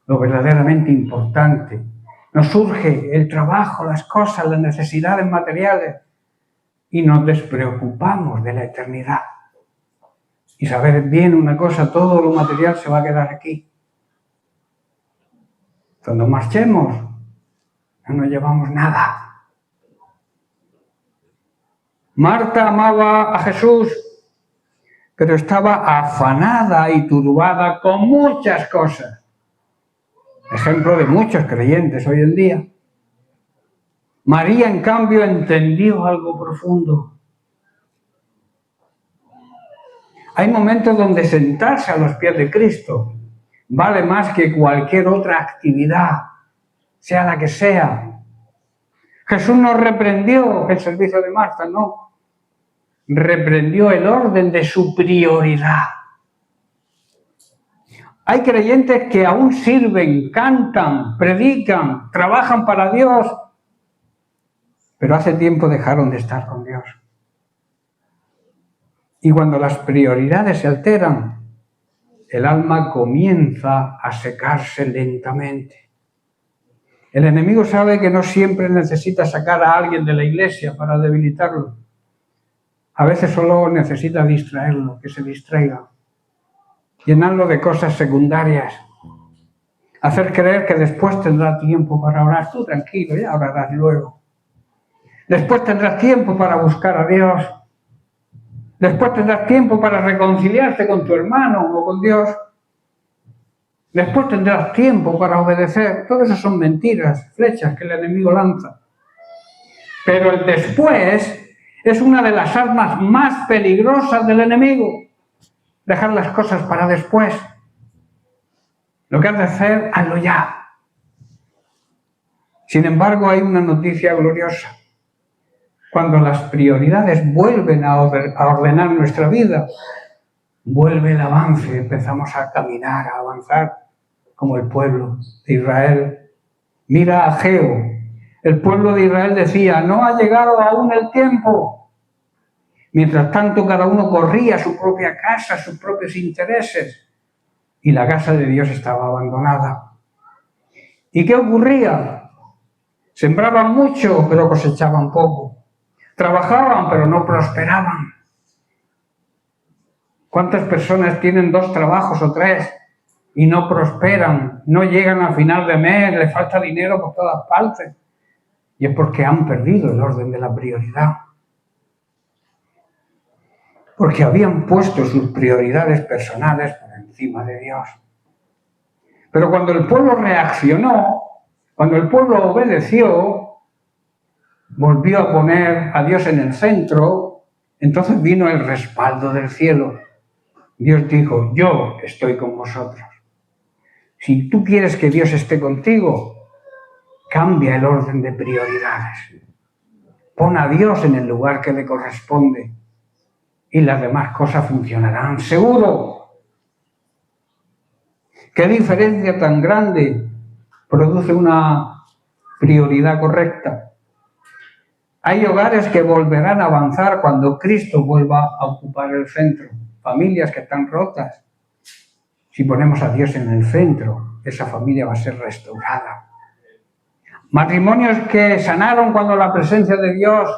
lo verdaderamente importante. Nos surge el trabajo, las cosas, las necesidades materiales y nos despreocupamos de la eternidad. Y saber bien una cosa, todo lo material se va a quedar aquí. Cuando marchemos, no nos llevamos nada. Marta amaba a Jesús, pero estaba afanada y turbada con muchas cosas. Ejemplo de muchos creyentes hoy en día. María, en cambio, entendió algo profundo. Hay momentos donde sentarse a los pies de Cristo vale más que cualquier otra actividad, sea la que sea. Jesús no reprendió el servicio de Marta, no. Reprendió el orden de su prioridad. Hay creyentes que aún sirven, cantan, predican, trabajan para Dios, pero hace tiempo dejaron de estar con Dios. Y cuando las prioridades se alteran, el alma comienza a secarse lentamente. El enemigo sabe que no siempre necesita sacar a alguien de la iglesia para debilitarlo. A veces solo necesita distraerlo, que se distraiga. Llenarlo de cosas secundarias. Hacer creer que después tendrá tiempo para orar. Tú tranquilo, ya orarás luego. Después tendrás tiempo para buscar a Dios. Después tendrás tiempo para reconciliarte con tu hermano o con Dios. Después tendrás tiempo para obedecer. Todo eso son mentiras, flechas que el enemigo lanza. Pero el después es una de las armas más peligrosas del enemigo. Dejar las cosas para después. Lo que has de hacer, hazlo ya. Sin embargo, hay una noticia gloriosa. Cuando las prioridades vuelven a ordenar nuestra vida, vuelve el avance, empezamos a caminar, a avanzar, como el pueblo de Israel. Mira a Ageo, el pueblo de Israel decía, no ha llegado aún el tiempo. Mientras tanto, cada uno corría a su propia casa, a sus propios intereses, y la casa de Dios estaba abandonada. ¿Y qué ocurría? Sembraban mucho, pero cosechaban poco. Trabajaban, pero no prosperaban. ¿Cuántas personas tienen 2 trabajos o 3 y no prosperan? No llegan a final de mes, les falta dinero por todas partes. Y es porque han perdido el orden de la prioridad. Porque habían puesto sus prioridades personales por encima de Dios. Pero cuando el pueblo reaccionó, cuando el pueblo obedeció, volvió a poner a Dios en el centro, entonces vino el respaldo del cielo. Dios dijo, yo estoy con vosotros. Si tú quieres que Dios esté contigo, cambia el orden de prioridades. Pon a Dios en el lugar que le corresponde y las demás cosas funcionarán, seguro. ¿Qué diferencia tan grande produce una prioridad correcta? Hay hogares que volverán a avanzar cuando Cristo vuelva a ocupar el centro. Familias que están rotas. Si ponemos a Dios en el centro, esa familia va a ser restaurada. Matrimonios que sanaron cuando la presencia de Dios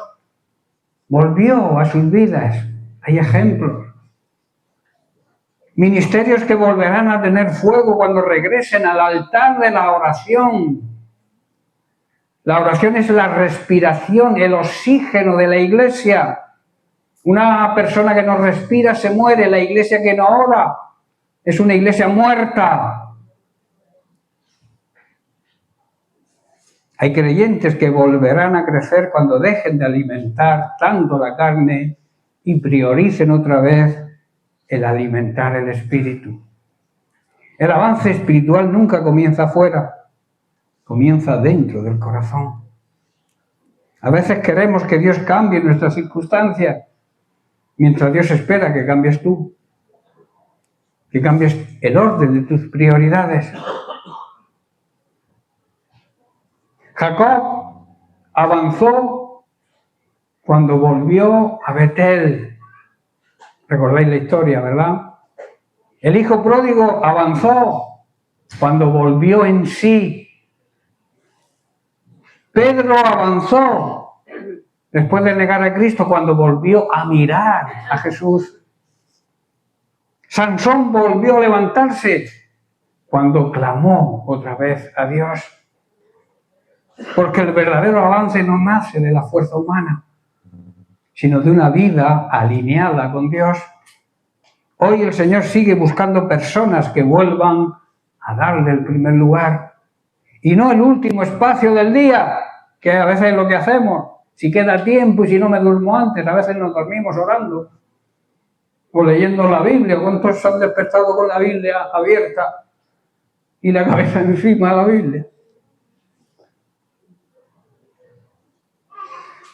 volvió a sus vidas. Hay ejemplos. Ministerios que volverán a tener fuego cuando regresen al altar de la oración. La oración es la respiración, el oxígeno de la iglesia. Una persona que no respira se muere. La iglesia que no ora es una iglesia muerta. Hay creyentes que volverán a crecer cuando dejen de alimentar tanto la carne y prioricen otra vez el alimentar el espíritu. El avance espiritual nunca comienza afuera, comienza dentro del corazón. A veces queremos que Dios cambie nuestras circunstancias, mientras Dios espera que cambies tú, que cambies el orden de tus prioridades. Jacob avanzó cuando volvió a Betel. Recordáis la historia, ¿verdad? El hijo pródigo avanzó cuando volvió en sí. Pedro avanzó después de negar a Cristo cuando volvió a mirar a Jesús. Sansón volvió a levantarse cuando clamó otra vez a Dios. Porque el verdadero avance no nace de la fuerza humana, sino de una vida alineada con Dios. Hoy el Señor sigue buscando personas que vuelvan a darle el primer lugar. Y no el último espacio del día, que a veces es lo que hacemos. Si queda tiempo y si no me duermo antes, a veces nos dormimos orando o leyendo la Biblia. ¿Cuántos se han despertado con la Biblia abierta y la cabeza encima de la Biblia?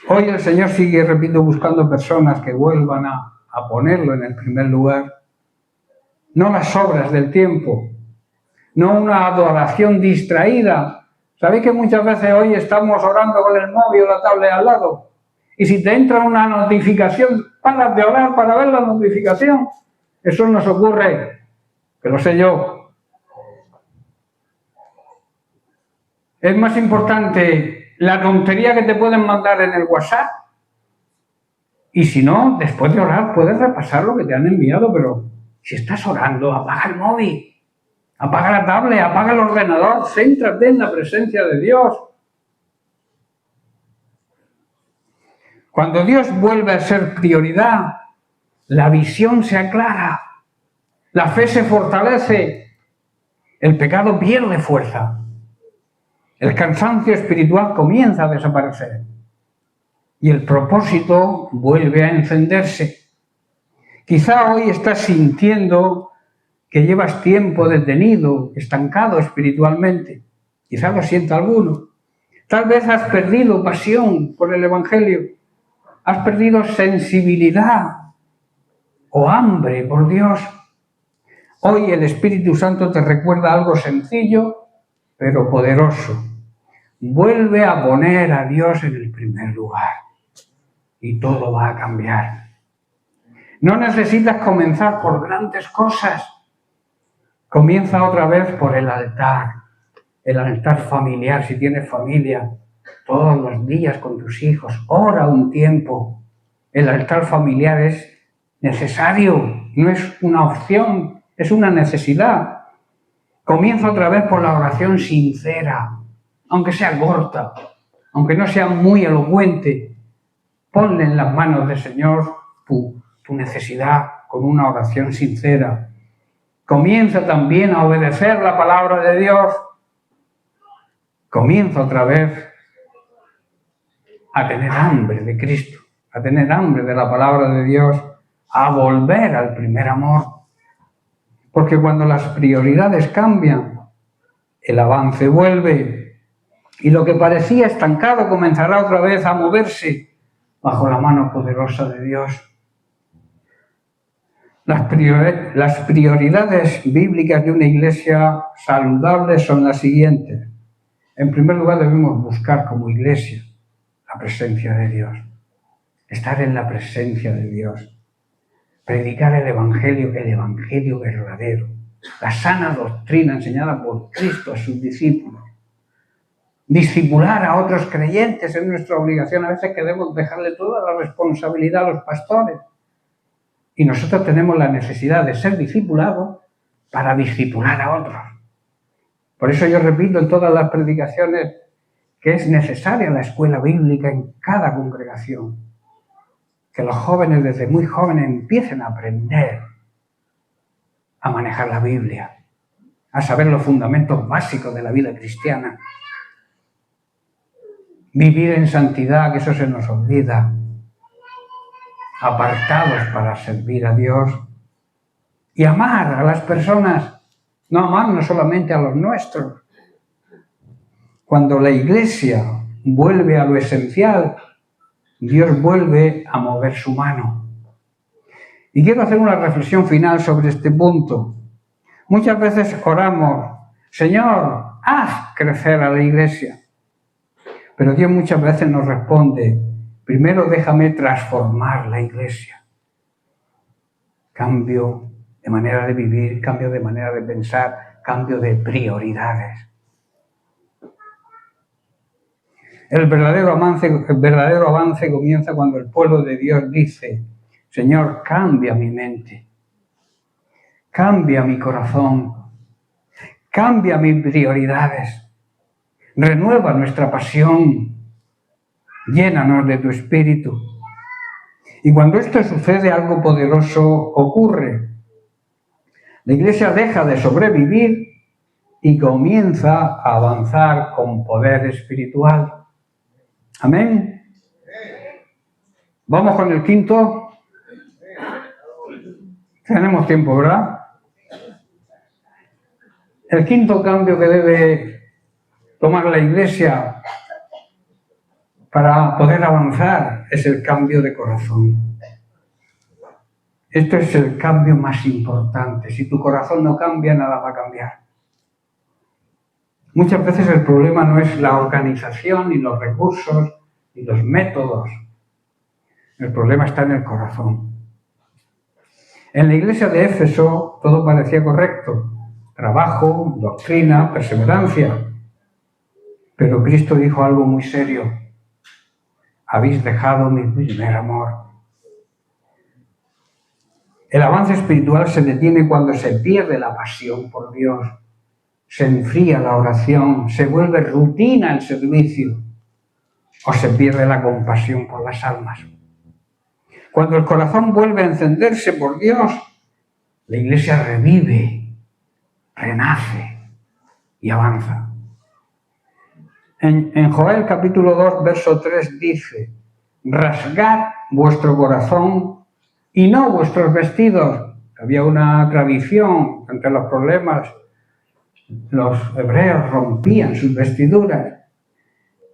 Hoy el Señor sigue, repito, buscando personas que vuelvan a ponerlo en el primer lugar. No las obras del tiempo, no una adoración distraída. ¿Sabéis que muchas veces hoy estamos orando con el móvil o la tablet al lado? Y si te entra una notificación, paras de orar para ver la notificación. Eso nos ocurre, que lo sé yo. Es más importante la tontería que te pueden mandar en el WhatsApp. Y si no, después de orar, puedes repasar lo que te han enviado, pero si estás orando, apaga el móvil, apaga la tablet, apaga el ordenador, céntrate en la presencia de Dios. Cuando Dios vuelve a ser prioridad, la visión se aclara, la fe se fortalece, el pecado pierde fuerza, el cansancio espiritual comienza a desaparecer y el propósito vuelve a encenderse. Quizá hoy estás sintiendo que llevas tiempo detenido, estancado espiritualmente. Quizá lo sienta alguno. Tal vez has perdido pasión por el Evangelio. Has perdido sensibilidad o hambre por Dios. Hoy el Espíritu Santo te recuerda algo sencillo, pero poderoso. Vuelve a poner a Dios en el primer lugar y todo va a cambiar. No necesitas comenzar por grandes cosas. Comienza otra vez por el altar familiar, si tienes familia, todos los días con tus hijos, ora un tiempo. El altar familiar es necesario, no es una opción, es una necesidad. Comienza otra vez por la oración sincera, aunque sea corta, aunque no sea muy elocuente. Ponle en las manos del Señor tu necesidad con una oración sincera. Comienza también a obedecer la palabra de Dios. Comienza otra vez a tener hambre de Cristo, a tener hambre de la palabra de Dios, a volver al primer amor. Porque cuando las prioridades cambian, el avance vuelve y lo que parecía estancado comenzará otra vez a moverse bajo la mano poderosa de Dios. Las prioridades bíblicas de una iglesia saludable son las siguientes. En primer lugar, debemos buscar como iglesia la presencia de Dios, estar en la presencia de Dios, predicar el Evangelio verdadero, la sana doctrina enseñada por Cristo a sus discípulos, discipular a otros creyentes es nuestra obligación. A veces queremos dejarle toda la responsabilidad a los pastores. Y nosotros tenemos la necesidad de ser discipulados para discipular a otros. Por eso yo repito en todas las predicaciones que es necesaria la escuela bíblica en cada congregación. Que los jóvenes desde muy jóvenes empiecen a aprender a manejar la Biblia, a saber los fundamentos básicos de la vida cristiana. Vivir en santidad, que eso se nos olvida. Apartados para servir a Dios y amar a las personas, no amarnos solamente a los nuestros. Cuando la iglesia vuelve a lo esencial, Dios vuelve a mover su mano. Y quiero hacer una reflexión final sobre este punto. Muchas veces oramos, Señor, haz crecer a la iglesia. Pero Dios muchas veces nos responde, primero déjame transformar la iglesia. Cambio de manera de vivir, cambio de manera de pensar, cambio de prioridades. El verdadero avance comienza cuando el pueblo de Dios dice: Señor, cambia mi mente, cambia mi corazón, cambia mis prioridades, renueva nuestra pasión, llénanos de tu espíritu. Y cuando esto sucede, algo poderoso ocurre. La Iglesia deja de sobrevivir y comienza a avanzar con poder espiritual. Amén. Vamos con el quinto. Tenemos tiempo, ¿verdad? El quinto cambio que debe tomar la Iglesia para poder avanzar es el cambio de corazón. Esto es el cambio más importante. Si tu corazón no cambia, nada va a cambiar. Muchas veces el problema no es la organización, ni los recursos, ni los métodos. El problema está en el corazón. En la iglesia de Éfeso todo parecía correcto. Trabajo, doctrina, perseverancia. Pero Cristo dijo algo muy serio. Habéis dejado mi primer amor. El avance espiritual se detiene cuando se pierde la pasión por Dios, se enfría la oración, se vuelve rutina el servicio o se pierde la compasión por las almas. Cuando el corazón vuelve a encenderse por Dios, la iglesia revive, renace y avanza. En Joel capítulo 2, verso 3 dice: rasgad vuestro corazón y no vuestros vestidos. Había una tradición ante los problemas. Los hebreos rompían sus vestiduras.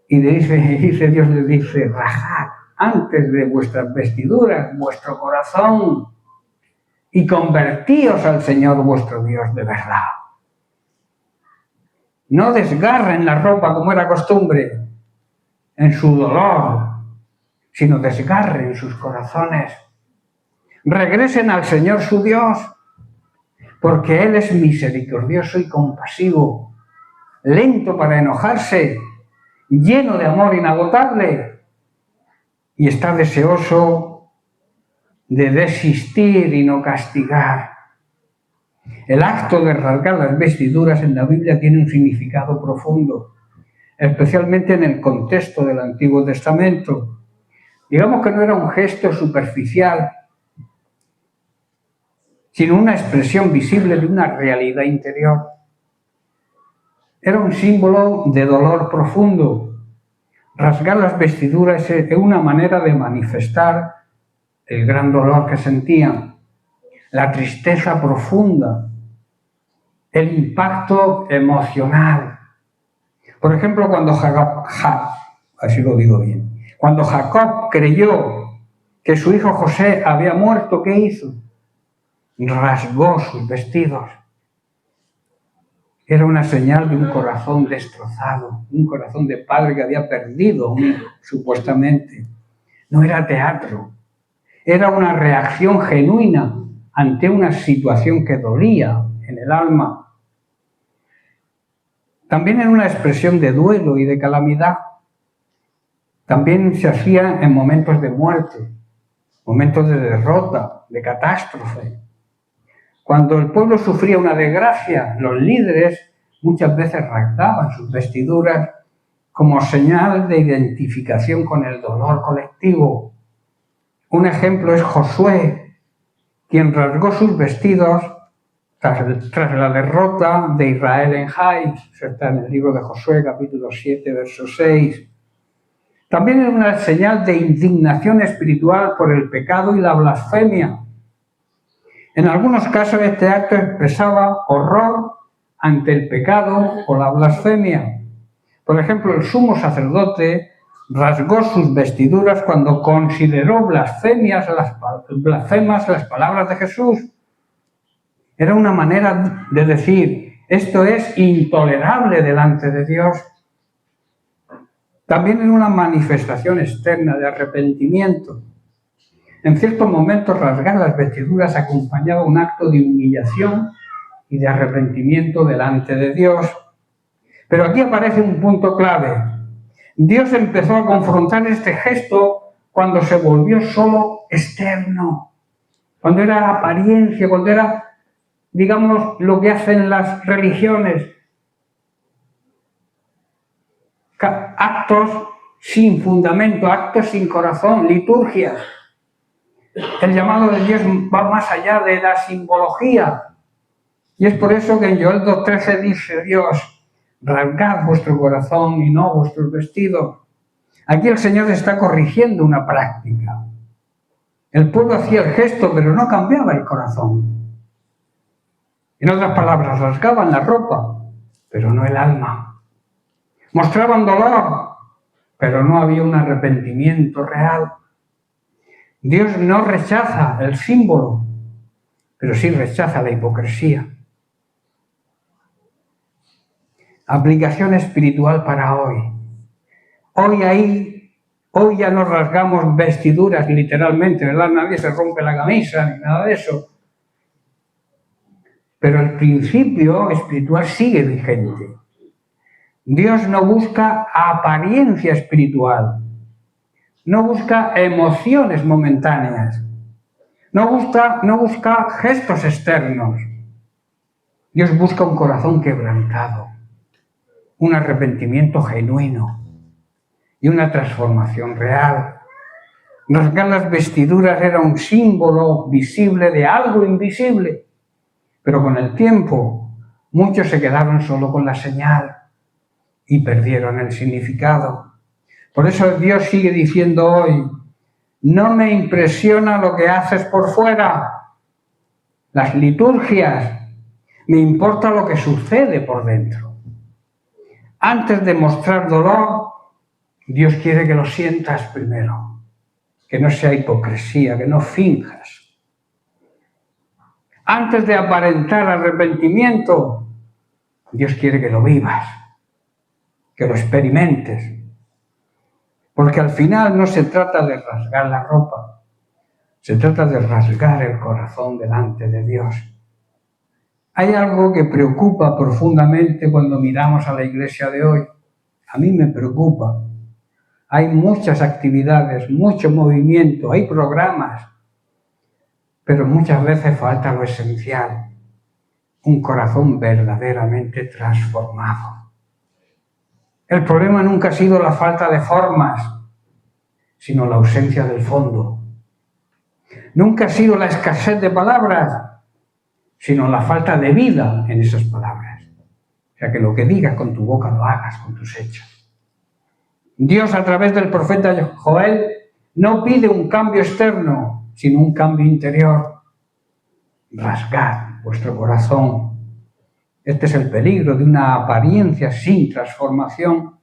Y dice Dios les dice: rajad antes de vuestras vestiduras vuestro corazón y convertíos al Señor vuestro Dios de verdad. No desgarren la ropa como era costumbre en su dolor, sino desgarren sus corazones. Regresen al Señor su Dios, porque Él es misericordioso y compasivo, lento para enojarse, lleno de amor inagotable, y está deseoso de desistir y no castigar. El acto de rasgar las vestiduras en la Biblia tiene un significado profundo, especialmente en el contexto del Antiguo Testamento. Digamos que no era un gesto superficial, sino una expresión visible de una realidad interior. Era un símbolo de dolor profundo. Rasgar las vestiduras es una manera de manifestar el gran dolor que sentían, la tristeza profunda, el impacto emocional. Por ejemplo, cuando cuando Jacob creyó que su hijo José había muerto, ¿qué hizo? Rasgó sus vestidos. Era una señal de un corazón destrozado, un corazón de padre que había perdido un hijo, supuestamente. No era teatro, era una reacción genuina ante una situación que dolía en el alma. También era una expresión de duelo y de calamidad. También se hacía en momentos de muerte, momentos de derrota, de catástrofe. Cuando el pueblo sufría una desgracia, los líderes muchas veces rasgaban sus vestiduras como señal de identificación con el dolor colectivo. Un ejemplo es Josué, quien rasgó sus vestidos tras la derrota de Israel en Jai. Eso está en el libro de Josué, capítulo 7, verso 6. También es una señal de indignación espiritual por el pecado y la blasfemia. En algunos casos este acto expresaba horror ante el pecado o la blasfemia. Por ejemplo, el sumo sacerdote rasgó sus vestiduras cuando consideró blasfemas las palabras de Jesús. Era una manera de decir: esto es intolerable delante de Dios. También en una manifestación externa de arrepentimiento. En ciertos momentos rasgar las vestiduras acompañaba un acto de humillación y de arrepentimiento delante de Dios. Pero aquí aparece un punto clave. Dios empezó a confrontar este gesto cuando se volvió solo externo, cuando era apariencia, cuando era, digamos, lo que hacen las religiones, actos sin fundamento, actos sin corazón, liturgias. El llamado de Dios va más allá de la simbología. Y es por eso que en Joel 2:13 dice Dios: rasgad vuestro corazón y no vuestros vestidos. Aquí el Señor está corrigiendo una práctica. El pueblo hacía el gesto, pero no cambiaba el corazón. En otras palabras, rasgaban la ropa, pero no el alma. Mostraban dolor, pero no había un arrepentimiento real. Dios no rechaza el símbolo, pero sí rechaza la hipocresía. Aplicación espiritual para hoy. Hoy ya no rasgamos vestiduras literalmente, ¿verdad? Nadie se rompe la camisa ni nada de eso. Pero el principio espiritual sigue vigente. Dios no busca apariencia espiritual, no busca emociones momentáneas, no busca gestos externos. Dios busca un corazón quebrantado, un arrepentimiento genuino y una transformación real. Rasgar las vestiduras era un símbolo visible de algo invisible, pero con el tiempo muchos se quedaron solo con la señal y perdieron el significado. Por eso Dios sigue diciendo hoy: no me impresiona lo que haces por fuera, las liturgias, me importa lo que sucede por dentro. Antes de mostrar dolor, Dios quiere que lo sientas primero, que no sea hipocresía, que no finjas. Antes de aparentar arrepentimiento, Dios quiere que lo vivas, que lo experimentes. Porque al final no se trata de rasgar la ropa, se trata de rasgar el corazón delante de Dios. Hay algo que preocupa profundamente cuando miramos a la iglesia de hoy. A mí me preocupa. Hay muchas actividades, mucho movimiento, hay programas, pero muchas veces falta lo esencial: un corazón verdaderamente transformado. El problema nunca ha sido la falta de formas, sino la ausencia del fondo. Nunca ha sido la escasez de palabras, sino la falta de vida en esas palabras. O sea, que lo que digas con tu boca lo hagas con tus hechos. Dios, a través del profeta Joel, no pide un cambio externo, sino un cambio interior. Rasgad vuestro corazón. Este es el peligro de una apariencia sin transformación.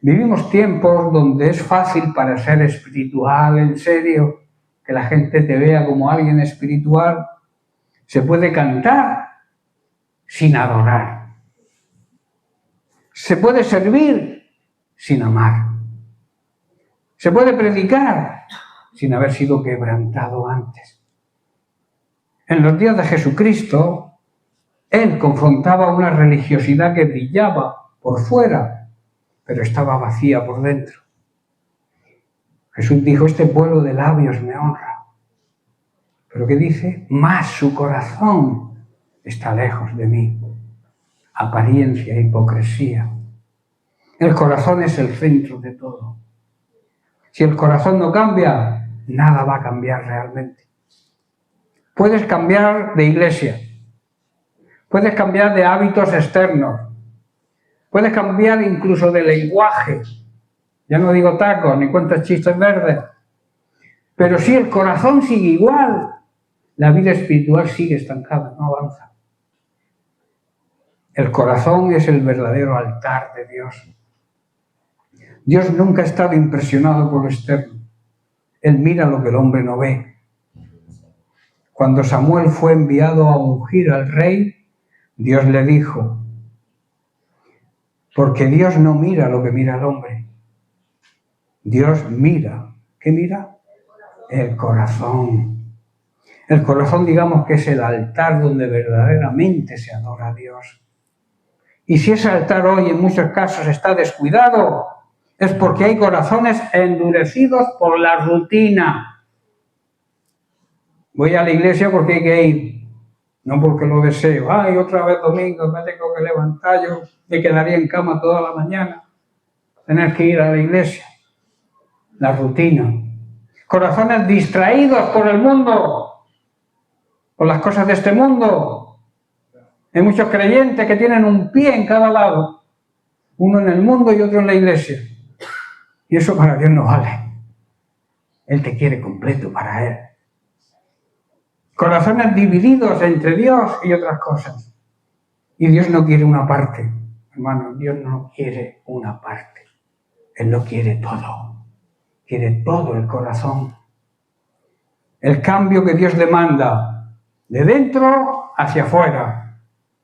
Vivimos tiempos donde es fácil parecer espiritual, en serio, que la gente te vea como alguien espiritual. Se puede cantar sin adorar. Se puede servir sin amar. Se puede predicar sin haber sido quebrantado antes. En los días de Jesucristo, Él confrontaba una religiosidad que brillaba por fuera, pero estaba vacía por dentro. Jesús dijo: este pueblo de labios me honra. ¿Pero qué dice? Mas su corazón está lejos de mí. Apariencia, hipocresía. El corazón es el centro de todo. Si el corazón no cambia, nada va a cambiar realmente. Puedes cambiar de iglesia, puedes cambiar de hábitos externos, puedes cambiar incluso de lenguaje. Ya no digo tacos ni cuentas chistes verdes. Pero si el corazón sigue igual, la vida espiritual sigue estancada, no avanza. El corazón es el verdadero altar de Dios. Dios nunca ha estado impresionado por lo externo. Él mira lo que el hombre no ve. Cuando Samuel fue enviado a ungir al rey, Dios le dijo: porque Dios no mira lo que mira el hombre. Dios mira. ¿Qué mira? El corazón. El corazón, digamos que es el altar donde verdaderamente se adora a Dios. Y si ese altar hoy en muchos casos está descuidado, es porque hay corazones endurecidos por la rutina. Voy a la iglesia porque hay que ir, no porque lo deseo. Ay, otra vez domingo, me tengo que levantar, yo me quedaría en cama toda la mañana. Tener que ir a la iglesia. La rutina. Corazones distraídos por el mundo, por las cosas de este mundo. Hay muchos creyentes que tienen un pie en cada lado, uno en el mundo y otro en la iglesia. Y eso para Dios no vale. Él te quiere completo para Él. Corazones divididos entre Dios y otras cosas. Y Dios no quiere una parte. Hermano, Dios no quiere una parte. Él lo quiere todo. Quiere todo el corazón. El cambio que Dios demanda de dentro hacia afuera,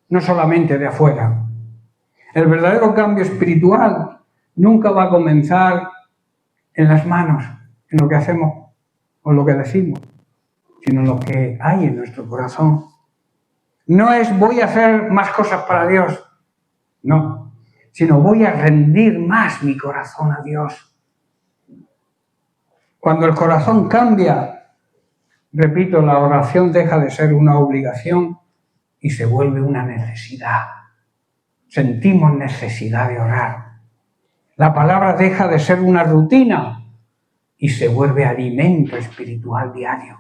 no solamente de afuera. El verdadero cambio espiritual nunca va a comenzar en las manos, en lo que hacemos o lo que decimos, sino en lo que hay en nuestro corazón. No es voy a hacer más cosas para Dios, no, sino voy a rendir más mi corazón a Dios. Cuando el corazón cambia, repito, la oración deja de ser una obligación y se vuelve una necesidad. Sentimos necesidad de orar. La palabra deja de ser una rutina y se vuelve alimento espiritual diario.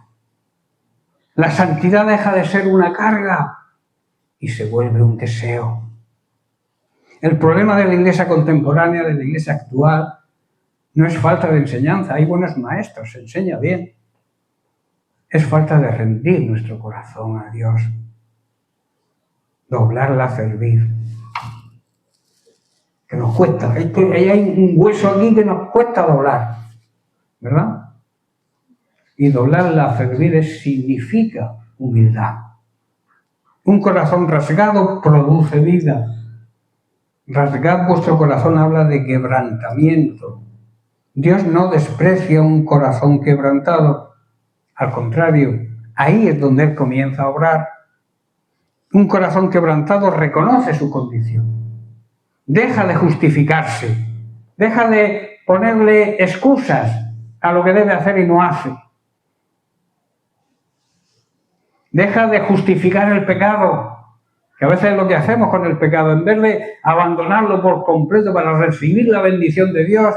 La santidad deja de ser una carga y se vuelve un deseo. El problema de la iglesia contemporánea, de la iglesia actual, no es falta de enseñanza. Hay buenos maestros, se enseña bien. Es falta de rendir nuestro corazón a Dios. Doblarla a servir. Que nos cuesta. Hay un hueso aquí que nos cuesta doblar. ¿Verdad? Y doblarla a servir significa humildad. Un corazón rasgado produce vida. Rasgad vuestro corazón habla de quebrantamiento. Dios no desprecia un corazón quebrantado. Al contrario, ahí es donde Él comienza a obrar. Un corazón quebrantado reconoce su condición. Deja de justificarse. Deja de ponerle excusas a lo que debe hacer y no hace. Deja de justificar el pecado, que a veces es lo que hacemos con el pecado. En vez de abandonarlo por completo para recibir la bendición de Dios,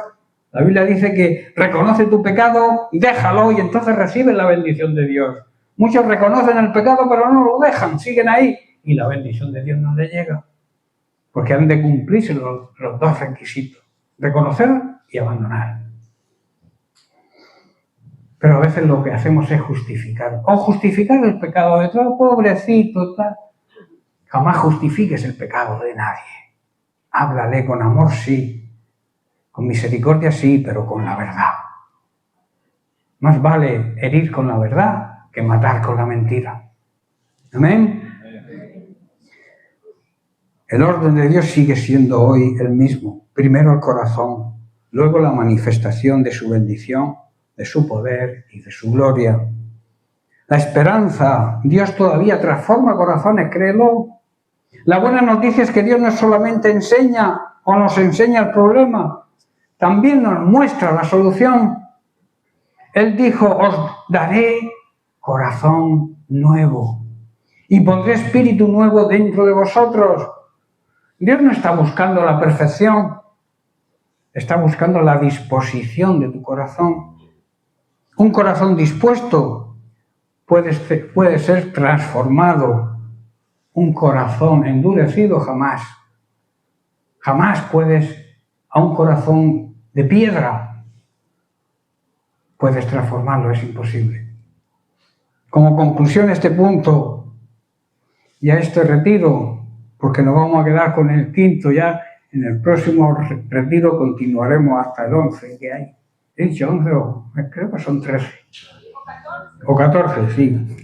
la Biblia dice que reconoce tu pecado y déjalo y entonces recibes la bendición de Dios. Muchos reconocen el pecado pero no lo dejan, siguen ahí y la bendición de Dios no les llega. Porque han de cumplirse los dos requisitos, reconocer y abandonar. Pero a veces lo que hacemos es justificar. O justificar el pecado de otro, pobrecito, tal. Jamás justifiques el pecado de nadie. Háblale con amor, sí. Con misericordia, sí, pero con la verdad. Más vale herir con la verdad que matar con la mentira. ¿Amén? El orden de Dios sigue siendo hoy el mismo. Primero el corazón, luego la manifestación de su bendición, de su poder y de su gloria. La esperanza, Dios todavía transforma corazones, créelo. La buena noticia es que Dios no solamente enseña o nos enseña el problema, también nos muestra la solución. Él dijo, os daré corazón nuevo y pondré espíritu nuevo dentro de vosotros. Dios no está buscando la perfección, está buscando la disposición de tu corazón. Un corazón dispuesto puede ser transformado. Un corazón endurecido jamás. Jamás puedes, a un corazón de piedra, puedes transformarlo, es imposible. Como conclusión este punto y a este retiro, porque nos vamos a quedar con el quinto ya, en el próximo retiro continuaremos hasta el 11 que hay. He dicho 11 o creo que son 13. O 14, sí.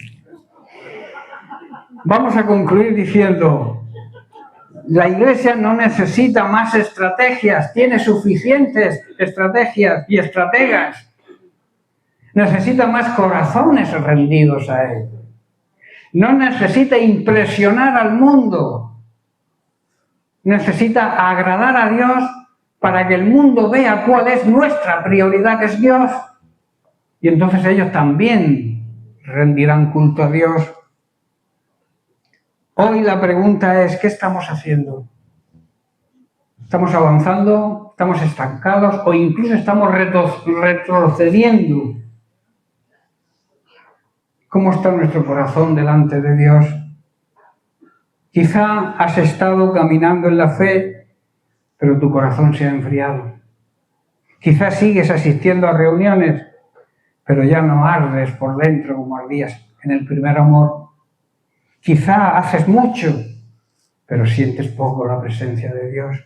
Vamos a concluir diciendo, la Iglesia no necesita más estrategias, tiene suficientes estrategias y estrategas. necesita más corazones rendidos a Él. No necesita impresionar al mundo. Necesita agradar a Dios para que el mundo vea cuál es nuestra prioridad, que es Dios. Y entonces ellos también rendirán culto a Dios. Hoy la pregunta es, ¿qué estamos haciendo? ¿Estamos avanzando? ¿Estamos estancados? ¿O incluso estamos retrocediendo? ¿Cómo está nuestro corazón delante de Dios? Quizá has estado caminando en la fe, pero tu corazón se ha enfriado. Quizá sigues asistiendo a reuniones, pero ya no ardes por dentro como ardías en el primer amor. Quizá haces mucho, pero sientes poco la presencia de Dios.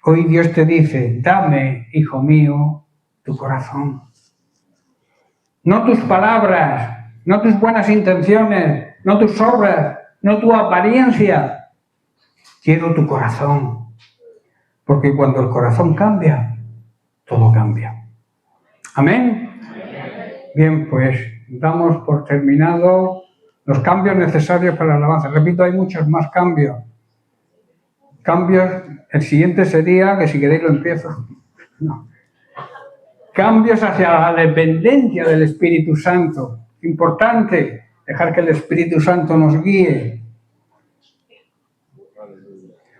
Hoy Dios te dice, dame, hijo mío, tu corazón. No tus palabras, no tus buenas intenciones, no tus obras, no tu apariencia. Quiero tu corazón. Porque cuando el corazón cambia, todo cambia. ¿Amén? Bien, pues damos por terminado los cambios necesarios para el avance. Repito, hay muchos más cambios. Cambios, el siguiente sería, que si queréis lo empiezo. No. Cambios hacia la dependencia del Espíritu Santo. Importante, dejar que el Espíritu Santo nos guíe.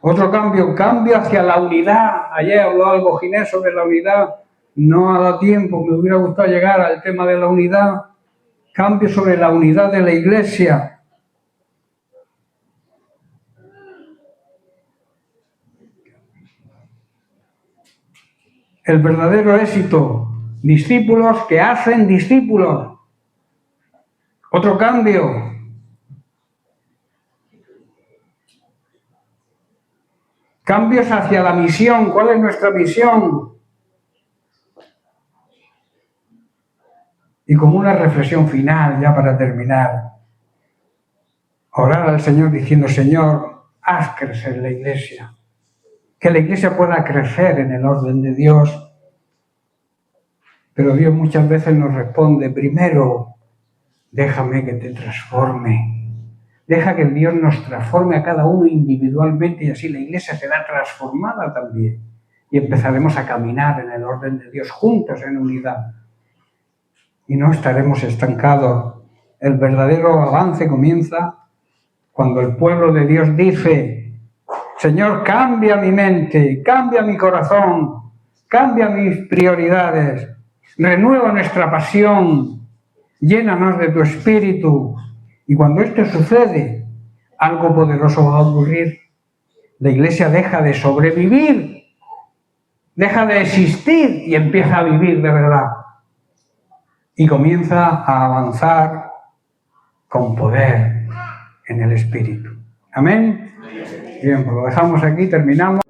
Otro cambio hacia la unidad. Ayer habló algo Ginés sobre la unidad. No ha dado tiempo, me hubiera gustado llegar al tema de la unidad. Cambio sobre la unidad de la Iglesia. El verdadero éxito. Discípulos que hacen discípulos. Otro cambio. Cambios hacia la misión. ¿Cuál es nuestra misión? Y como una reflexión final, ya para terminar, orar al Señor diciendo, Señor, haz crecer la Iglesia. Que la Iglesia pueda crecer en el orden de Dios. Pero Dios muchas veces nos responde, primero, déjame que te transforme. Deja que Dios nos transforme a cada uno individualmente y así la Iglesia será transformada también. Y empezaremos a caminar en el orden de Dios juntos en unidad. Y no estaremos estancados. El verdadero avance comienza cuando el pueblo de Dios dice, Señor, cambia mi mente, cambia mi corazón, cambia mis prioridades, renueva nuestra pasión, llénanos de tu espíritu. Y cuando esto sucede, algo poderoso va a ocurrir. La Iglesia deja de sobrevivir, deja de existir y empieza a vivir de verdad. Y comienza a avanzar con poder en el Espíritu. ¿Amén? Bien, pues lo dejamos aquí, terminamos.